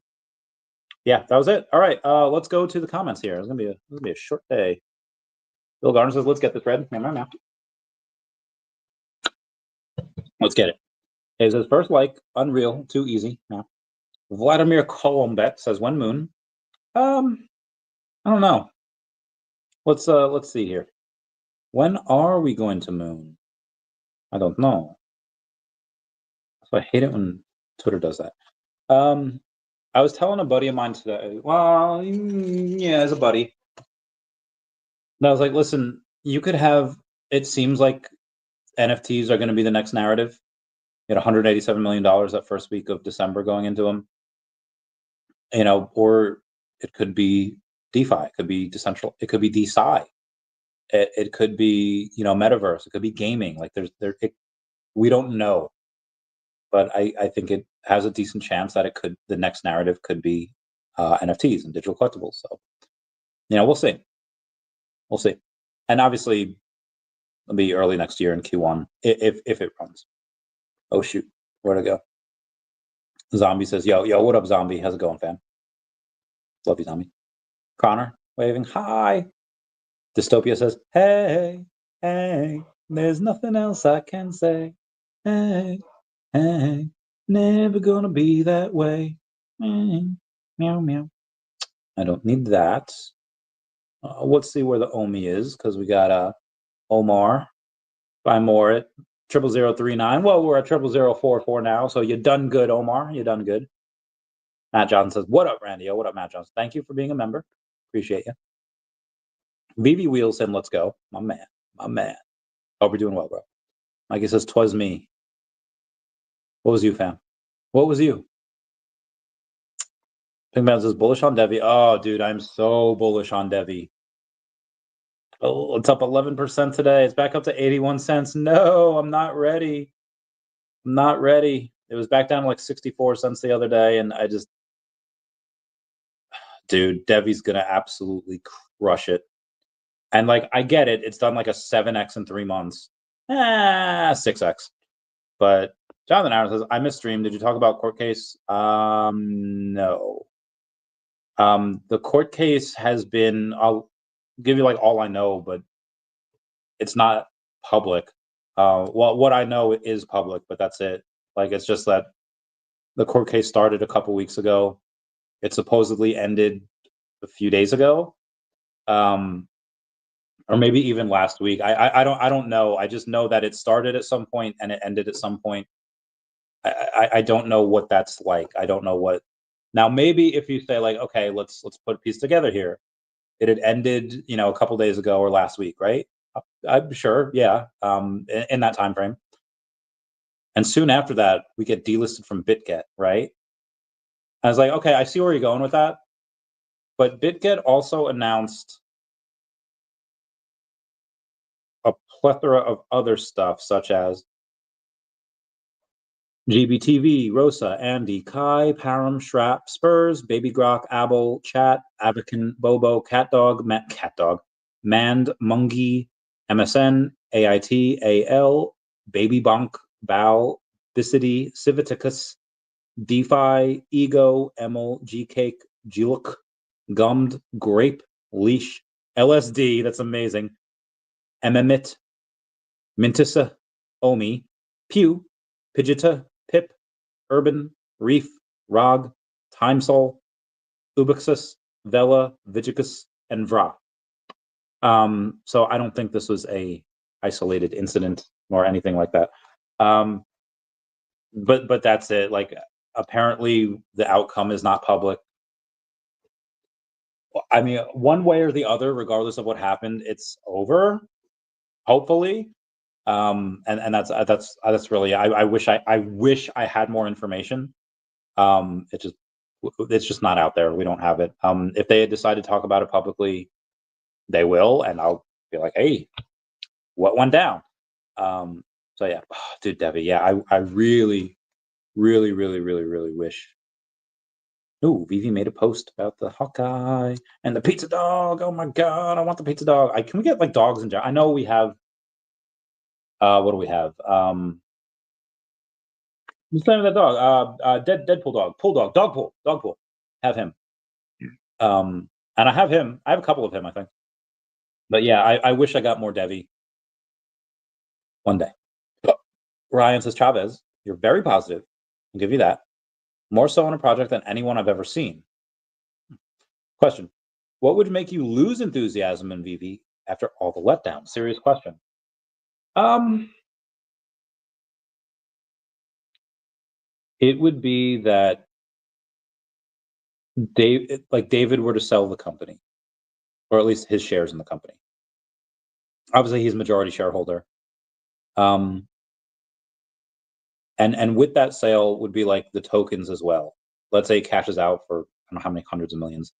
Yeah, that was it. All right, let's go to the comments here. It's gonna be a short day. Bill Garner says, "Let's get this red." Let's get it. It says first like Unreal, too easy. No. Vladimir Kolombet says when Moon. I don't know. Let's see here. When are we going to Moon? I don't know. So I hate it when Twitter does that. I was telling a buddy of mine today. Well, yeah, as a buddy. And I was like, listen, you could have. It seems like NFTs are going to be the next narrative. You had $187 million that first week of December going into them. You know, or it could be DeFi. It could be decentral. It could be DeSci. It could be, you know, metaverse. It could be gaming. Like we don't know, but I think it has a decent chance that the next narrative could be NFTs and digital collectibles. So, you know, we'll see. We'll see. And obviously, it'll be early next year in Q1 if it runs. Oh shoot, where'd it go? Zombie says, "Yo, what up, Zombie? How's it going, fam? Love you, Zombie." Connor waving hi. Dystopia says, "Hey, there's nothing else I can say. Hey, never gonna be that way. Meow, meow." I don't need that. Let's see where the OMI is, because we got Omar. Buy more at 00039. Well, we're at 00044 now, so you done good, Omar. You done good. Matt Johnson says, "What up, Randy? What up, Matt Johnson? Thank you for being a member. Appreciate you." VV Wheels said, "Let's go." My man. Hope you're doing well, bro. Mikey says, "'Twas me." What was you, fam? What was you? Pinkman says, "Bullish on Devi." Oh, dude, I'm so bullish on Devi. Oh, it's up 11% today. It's back up to 81 cents. No, I'm not ready. I'm not ready. It was back down to like 64 cents the other day, and dude, Devi's gonna absolutely crush it. And like, I get it. It's done like a 7x in 3 months. 6x. But Jonathan Aaron says, "I missed stream. Did you talk about court case?" No. The court case has been, I'll give you like all I know, but it's not public. Well, what I know is public, but that's it. Like, it's just that the court case started a couple weeks ago. It supposedly ended a few days ago. Or maybe even last week. I don't know. I just know that it started at some point and it ended at some point. I don't know what that's like. I don't know what Now, maybe if you say like, okay, let's put a piece together here. It had ended, a couple days ago or last week, right? I'm sure, yeah, in that time frame. And soon after that, we get delisted from BitGet, right? I was like, okay, I see where you're going with that. But BitGet also announced a plethora of other stuff, such as GBTV, Rosa, Andy, Kai, Param, Shrap, Spurs, Baby Grok, Abel, Chat, Abacan, Bobo, CatDog, Mand, Mungie, MSN, AIT, AL, Baby Bonk, Bow, Bicity, Civiticus, DeFi, Ego, Emil, Gcake, Juluk, Gummed, Grape, Leash, LSD, that's amazing, Ememit, Mintissa, Omi, Pew, Pidgeota, Pip, Urban, Reef, Rog, Timesol, Ubixus, Vela, Vigicus, and Vra. So I don't think this was a isolated incident or anything like that. But that's it. Like, apparently the outcome is not public. I mean, one way or the other, regardless of what happened, it's over. Hopefully, and that's really. I wish I had more information. It's just not out there. We don't have it. If they had decided to talk about it publicly, they will, and I'll be like, hey, what went down? So yeah, dude, Debbie, yeah, I really, really, really, really, really wish. Ooh, VeVe made a post about the Hawkeye and the pizza dog. Oh my god, I want the pizza dog. Can we get like dogs in general? I know we have. What do we have? What's the name of that dog? Deadpool dog, dog pool. Have him. And I have him. I have a couple of him, I think. But yeah, I wish I got more Devi one day. Ryan says, Chavez, you're very positive. I'll give you that. More so on a project than anyone I've ever seen. Question. What would make you lose enthusiasm in VeVe after all the letdowns? Serious question. It would be that David were to sell the company, or at least his shares in the company. Obviously, he's a majority shareholder. And with that sale would be like the tokens as well. Let's say it cashes out for I don't know how many hundreds of millions.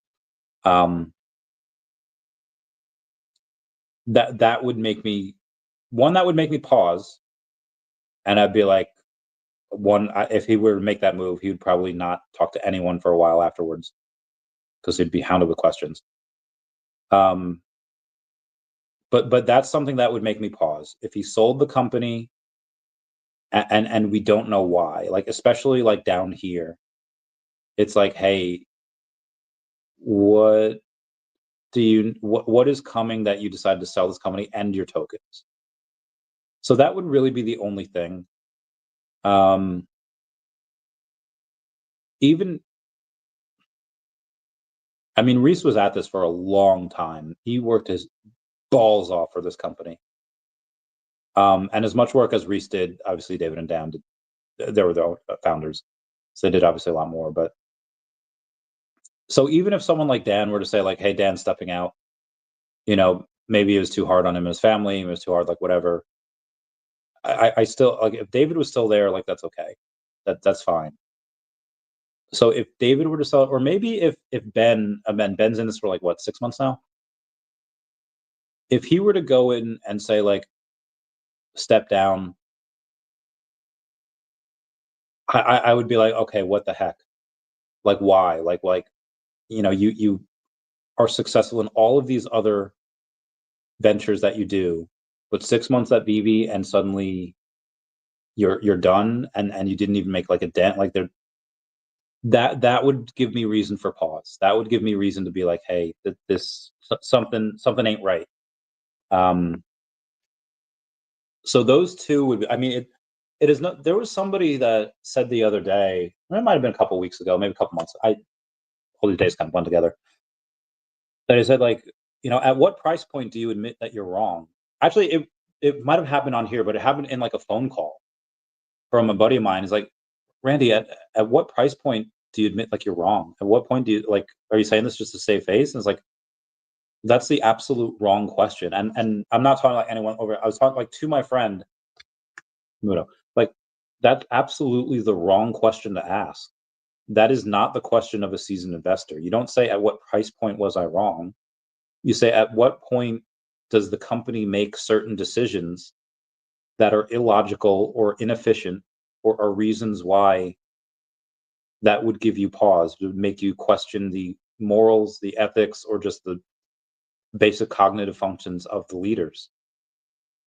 That would make me pause, and I'd be like, if he were to make that move, he would probably not talk to anyone for a while afterwards because he'd be hounded with questions. But that's something that would make me pause if he sold the company, and we don't know why. Like, especially like down here, it's like, hey, what is coming that you decided to sell this company and your tokens? So that would really be the only thing. I mean, Reese was at this for a long time. He worked his balls off for this company. And as much work as Reese did, obviously David and Dan did. They were the founders, so they did obviously a lot more. But so even if someone like Dan were to say like, hey, Dan's stepping out, maybe it was too hard on him and his family, it was too hard, like whatever. I still, like, if David was still there, like, that's okay. That's fine. So if David were to sell it, or maybe if Ben's in this for like what, 6 months now? If he were to go in and say like, step down, I would be like, okay, what the heck? Like, why? Like you are successful in all of these other ventures that you do, but 6 months at VeVe and suddenly you're done, and you didn't even make like a dent. Like, that would give me reason for pause. That would give me reason to be like, hey, this something ain't right. So those two would be, I mean, it is not. There was somebody that said the other day, it might have been a couple weeks ago, maybe a couple months. All these days kind of blend together. That he said, like, at what price point do you admit that you're wrong? Actually, it might have happened on here, but it happened in like a phone call from a buddy of mine. He's like, Randy, at what price point do you admit like you're wrong? At what point do you like? Are you saying this just to save face? And it's like that's the absolute wrong question. And I'm not talking like anyone over. I was talking like to my friend Mudo. Like that's absolutely the wrong question to ask. That is not the question of a seasoned investor. You don't say at what price point was I wrong. You say at what point does the company make certain decisions that are illogical or inefficient or are reasons why that would give you pause, would make you question the morals, the ethics, or just the basic cognitive functions of the leaders.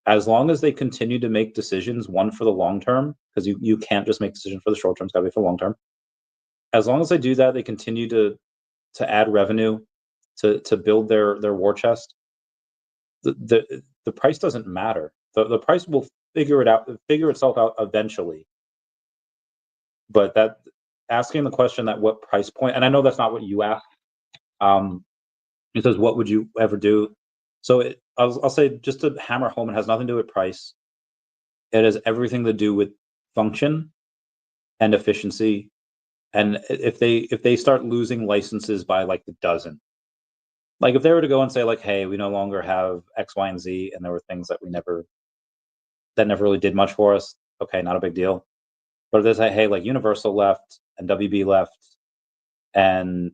As long as they continue to make decisions, one for the long term, because you can't just make decisions for the short term, it's got to be for the long term. As long as they do that, they continue to add revenue, to build their war chest. The price doesn't matter. The price will figure itself out eventually. But that asking the question at what price point, and I know that's not what you asked. It says, what would you ever do? So I'll say, just to hammer home, it has nothing to do with price. It has everything to do with function and efficiency. And if they start losing licenses by like the dozen, like if they were to go and say like, hey, we no longer have X, Y, and Z, and there were things that never really did much for us, okay, not a big deal. But if they say, hey, like Universal left and WB left and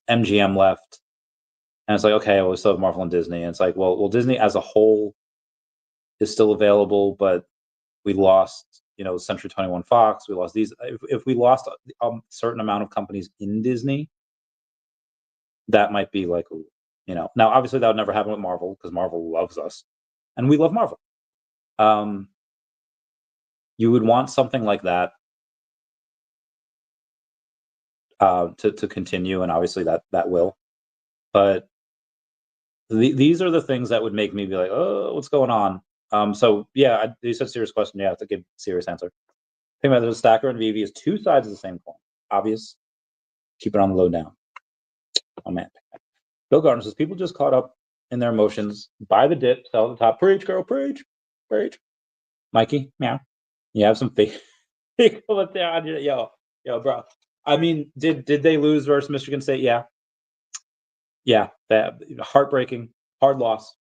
MGM left, and it's like, okay, well, we still have Marvel and Disney. And it's like, well, Disney as a whole is still available, but we lost, Century 21 Fox. We lost these. If we lost a certain amount of companies in Disney, that might be like, now obviously that would never happen with Marvel because Marvel loves us and we love Marvel. You would want something like that to continue, and obviously that will. But these are the things that would make me be like, oh, what's going on? So yeah, you said serious question. Yeah, I have to give serious answer. Think about the stacker and VeVe is two sides of the same coin. Obvious. Keep it on the low down. Oh man. Bill Gardner says people just caught up in their emotions. Buy the dip, sell at the top. Preach, girl, preach, preach. Mikey, meow. You have some faith. Yo, bro. I mean, did they lose versus Michigan State? Yeah. That heartbreaking, hard loss.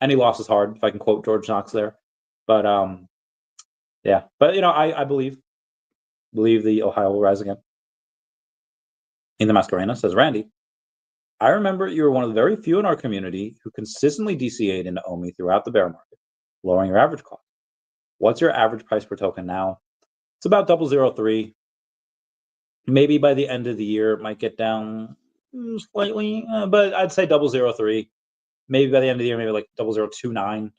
Any loss is hard, if I can quote George Knox there. But yeah. But I believe the Ohio will rise again. In the Mascarena says Randy, I remember you were one of the very few in our community who consistently DCA'd into OMI throughout the bear market, lowering your average cost. What's your average price per token now? It's about 0.003. Maybe by the end of the year, it might get down slightly, but I'd say 0.003. Maybe by the end of the year, maybe like 0.029.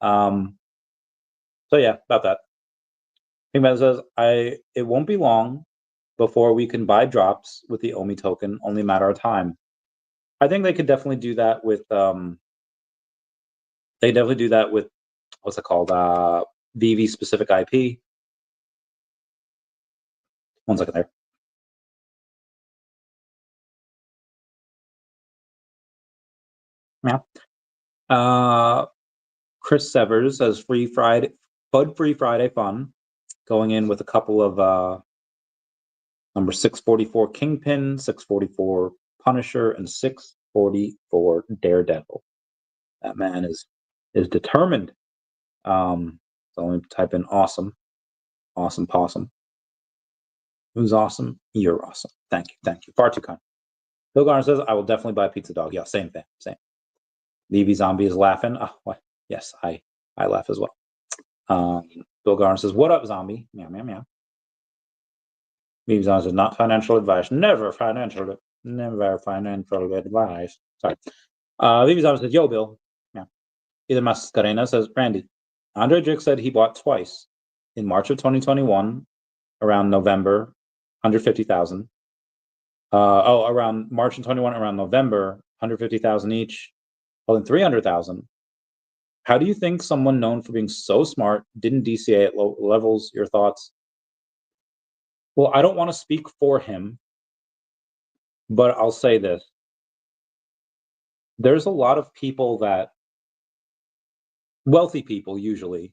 So yeah, about that. Pingman says, it won't be long before we can buy drops with the OMI token, only a matter of time. I think they could definitely do that with what's it called? VeVe specific IP. One second there. Yeah. Chris Severs says Free Friday fun, going in with a couple of number 644 Kingpin, 644 Punisher, and 644 Daredevil. That man is determined. So let me type in awesome possum. Who's awesome? You're awesome. Thank you. Far too kind. Bill Garner says, I will definitely buy Pizza Dog. Yeah, same thing. Same. Levy Zombie is laughing. Oh, what? Yes, I laugh as well. Bill Garner says, what up, zombie? Meow, meow, meow. Levy Zombie says, not financial advice. Never financial advice. Sorry. Levy Zombie says, yo, Bill. Yeah. Either Mascarena says, Randy. Andre Drick said he bought twice. In March of 2021, around November, 150,000. Around March and 21, around November, 150,000 each, holding 300,000. How do you think someone known for being so smart didn't DCA at low levels? Your thoughts? Well, I don't want to speak for him, but I'll say this. There's a lot of people wealthy people usually,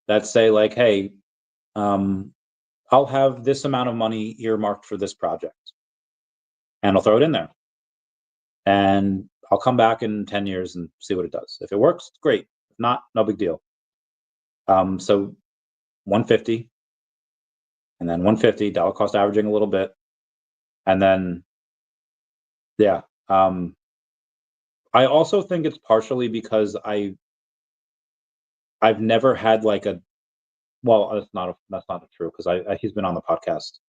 that say like, hey, I'll have this amount of money earmarked for this project, and I'll throw it in there. And I'll come back in 10 years and see what it does. If it works, great. If not, no big deal. So 150, and then 150, dollar cost averaging a little bit. And then, yeah. I also think it's partially because I've never had like a, well, that's not true, because he's been on the podcast.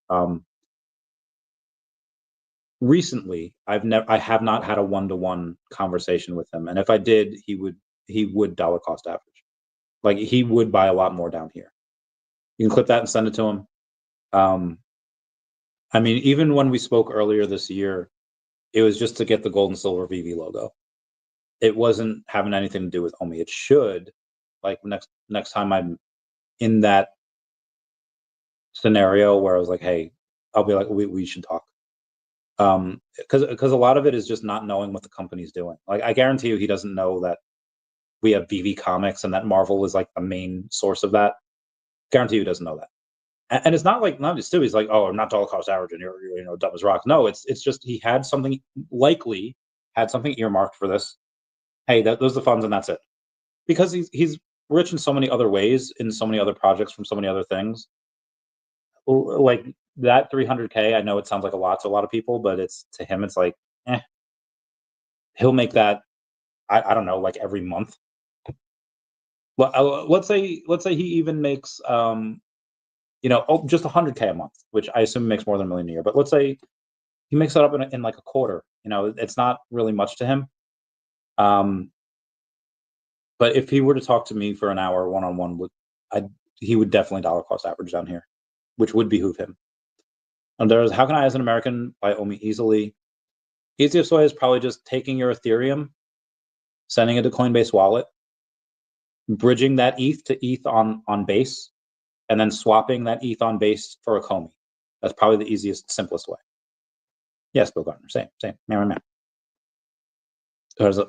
Recently, I have not had a one-to-one conversation with him, and if I did, he would dollar cost average. Like, he would buy a lot more down here. You can clip that and send it to him. I mean, even when we spoke earlier this year, it was just to get the gold and silver VeVe logo. It wasn't having anything to do with OMI. It should, like, next time I'm in that scenario where I was like, hey, I'll be like, we should talk. Because a lot of it is just not knowing what the company's doing. Like, I guarantee you, he doesn't know that we have VeVe Comics and that Marvel is like the main source of that. Guarantee you, he doesn't know that. And it's not like, not just he's like, oh, I'm not dollar cost average and you're dumb as rocks. No, it's just he had something, likely had something earmarked for this. Hey, those are the funds, and that's it. Because he's rich in so many other ways, in so many other projects from so many other things. Like that 300K, I know it sounds like a lot to a lot of people, but it's, to him, it's like, he'll make that, I don't know, like every month. Well, let's say he even makes just 100K a month, which I assume makes more than $1 million a year. But let's say he makes that up in like a quarter. It's not really much to him. But if he were to talk to me for an hour one-on-one, he would definitely dollar cost average down here, which would behoove him. And there's, how can I, as an American, buy OMI easily? Easiest way is probably just taking your Ethereum, sending it to Coinbase wallet, bridging that ETH to ETH on Base, and then swapping that ETH on Base for Ecomi. That's probably the easiest, simplest way. Yes, Bill Gardner, same. Man.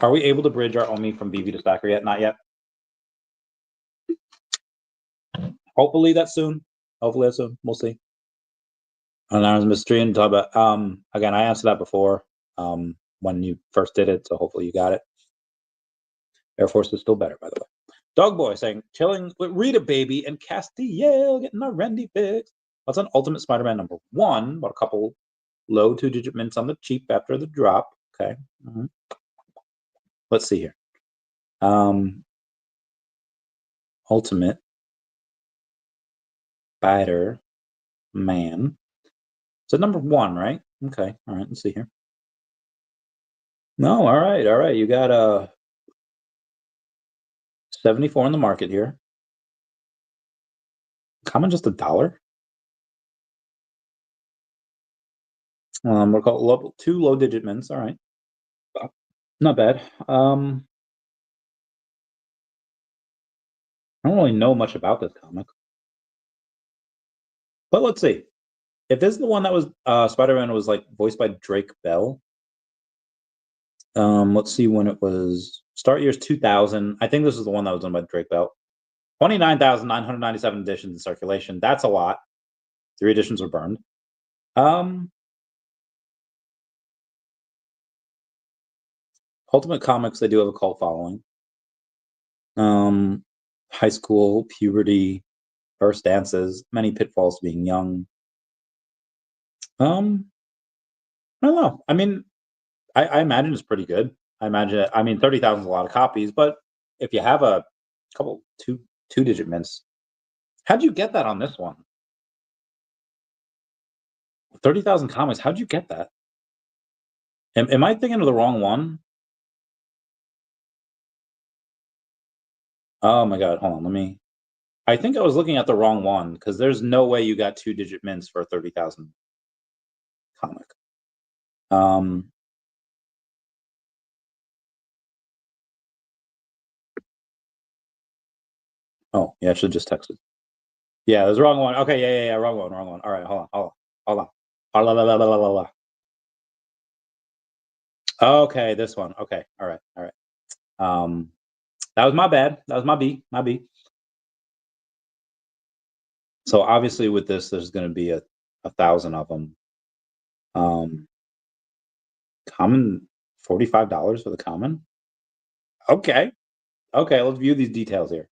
Are we able to bridge our OMI from VeVe to Stacker yet? Not yet. Hopefully that's soon. We'll see. And I was mystery and talk about, again, I answered that before, when you first did it, so hopefully you got it. Air Force is still better, by the way. Dog Boy saying, chilling with Rita Baby and Castiel, getting our Randy fix. What's on Ultimate Spider-Man #1? About a couple low 2-digit mints on the cheap after the drop. Okay. Let's see here. Ultimate Spider-Man. So #1, right? Okay. All right. Let's see here. No. All right. You got 74 in the market here. Common just $1. We'll call it 2 low-digit mints. All right. Not bad. I don't really know much about this comic, but let's see. If this is the one that was Spider-Man was like voiced by Drake Bell. Let's see when it was. Start year's 2000. I think this is the one that was done by Drake Bell. 29,997 editions in circulation. That's a lot. 3 editions were burned. Ultimate Comics, they do have a cult following. High school, puberty, first dances, many pitfalls to being young. I don't know. I mean, I imagine it's pretty good. I mean, 30,000 is a lot of copies, but if you have a couple two-digit mints, how'd you get that on this one? 30,000 comics. How'd you get that? Am I thinking of the wrong one? Oh my god, hold on. I think I was looking at the wrong one, because there's no way you got 2-digit mints for a 30,000 comic. Oh, yeah, I should just text it. Yeah, there's the wrong one. Okay, yeah, wrong one. All right, hold on. Okay, this one. Okay, all right. That was my bad. That was my B. So obviously with this, there's going to be a 1,000 of them. Common, $45 for the common. Okay. Okay, let's view these details here.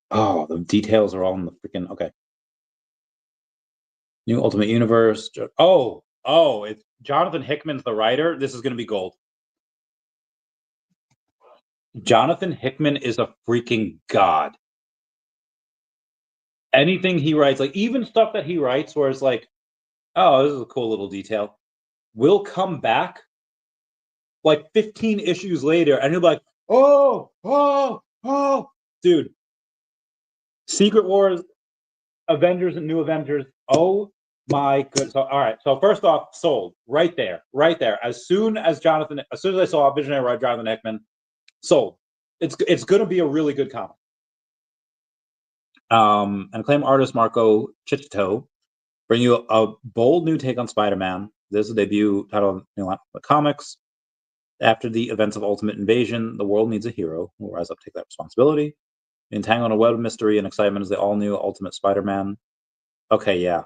Oh, the details are all in the freaking, okay. New Ultimate Universe. Oh, it's Jonathan Hickman's the writer. This is going to be gold. Jonathan Hickman is a freaking god. Anything he writes, like even stuff that he writes where it's like, oh, this is a cool little detail, will come back like 15 issues later and he'll be like, oh, dude. Secret Wars, Avengers and New Avengers. Oh my goodness. So, all right. So first off, sold right there. As soon as I saw Visionary writer Jonathan Hickman, sold. It's going to be a really good comic. And acclaimed artist Marco Cicchetto bring you a bold new take on Spider-Man. This is a debut title of the comics. After the events of Ultimate Invasion, the world needs a hero who will rise up, take that responsibility. Entangled in a web of mystery and excitement is the all-new Ultimate Spider-Man. Okay, yeah.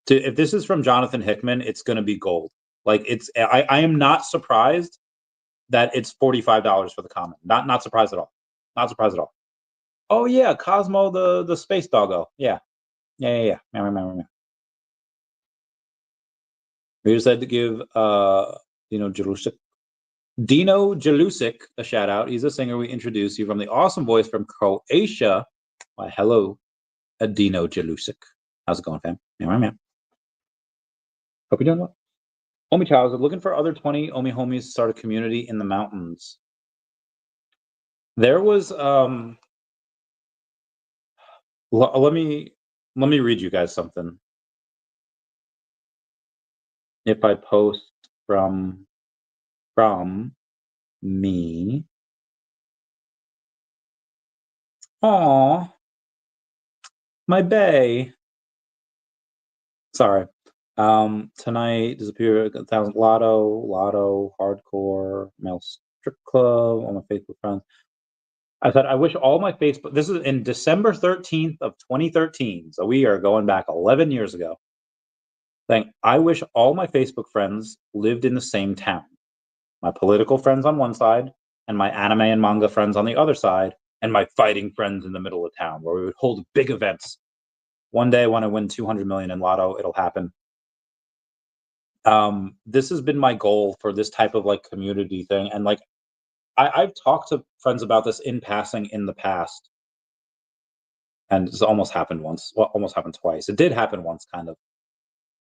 If this is from Jonathan Hickman, it's going to be gold. Like I am not surprised that it's $45 for the comic. Not surprised at all. Not surprised at all. Oh yeah, Cosmo the space doggo. Yeah. We just had to give Dino Jelusic a shout out. He's a singer we introduced you from the awesome voice from Croatia. Why, hello, Dino Jelusic. How's it going, fam? Hope you're doing well. OMI Chavez, looking for other 20 OMI homies to start a community in the mountains. There was let me read you guys something. If I post from me. Aw, my bae. Sorry. Tonight disappear 1,000 Lotto, hardcore, male strip club, all my Facebook friends. I said I wish all my Facebook. This is in December 13th of 2013, so we are going back 11 years ago. I wish all my Facebook friends lived in the same town. My political friends on one side, and my anime and manga friends on the other side, and my fighting friends in the middle of town, where we would hold big events. One day when I win 200 million in Lotto, it'll happen. This has been my goal for this type of like community thing, and like I've talked to friends about this in passing in the past, and this almost happened once. Well, almost happened twice. It did happen once, kind of,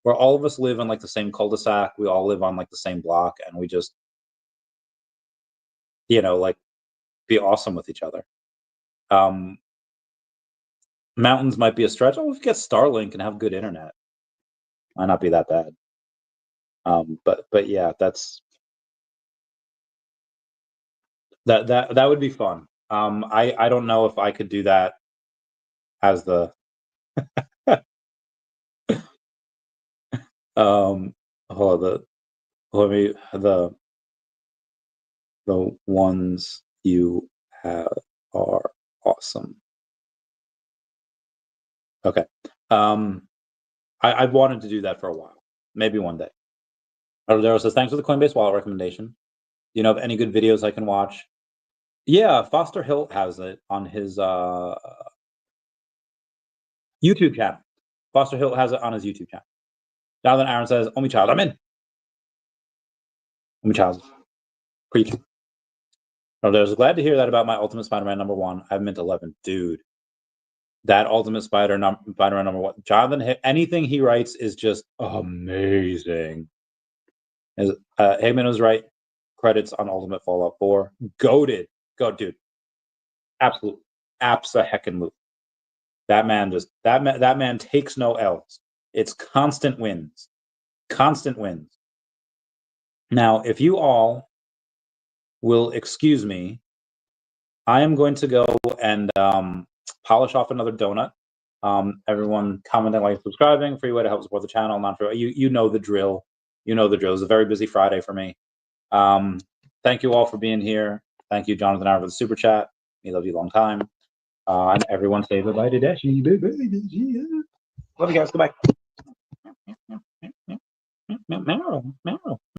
where all of us live in like the same cul-de-sac. We all live on like the same block, and we just, like be awesome with each other. Mountains might be a stretch. Oh, if you get Starlink and have good internet, might not be that bad. But yeah, that would be fun. I don't know if I could do that as the the ones you have are awesome. Okay. I've wanted to do that for a while. Maybe one day. Daryl says, thanks for the Coinbase wallet recommendation. Do you know of any good videos I can watch? Yeah, Foster Hilt has it on his YouTube channel. Foster Hilt has it on his YouTube channel. Jonathan Aaron says, "Only child, I'm in." Only child, preach. I was glad to hear that about my Ultimate Spider-Man #1. I have mint 11, dude. That Ultimate Spider-Man #1, Jonathan. Anything he writes is just amazing. Heyman was right. Credits on Ultimate Fallout 4. Goated. Go, dude. Absolutely. Abso-heckin' That man takes no L's. It's constant wins. Constant wins. Now, if you all will excuse me, I am going to go and polish off another donut. Everyone commenting, like, subscribing, free way to help support the channel. Not free. You know the drill. You know the drill. It's a very busy Friday for me. Thank you all for being here. Thank you, Jonathan Aaron, for the super chat. We love you long time. And everyone say bye-bye to Dashi. Bye-bye, Dashi. Love you guys. Goodbye. Meow.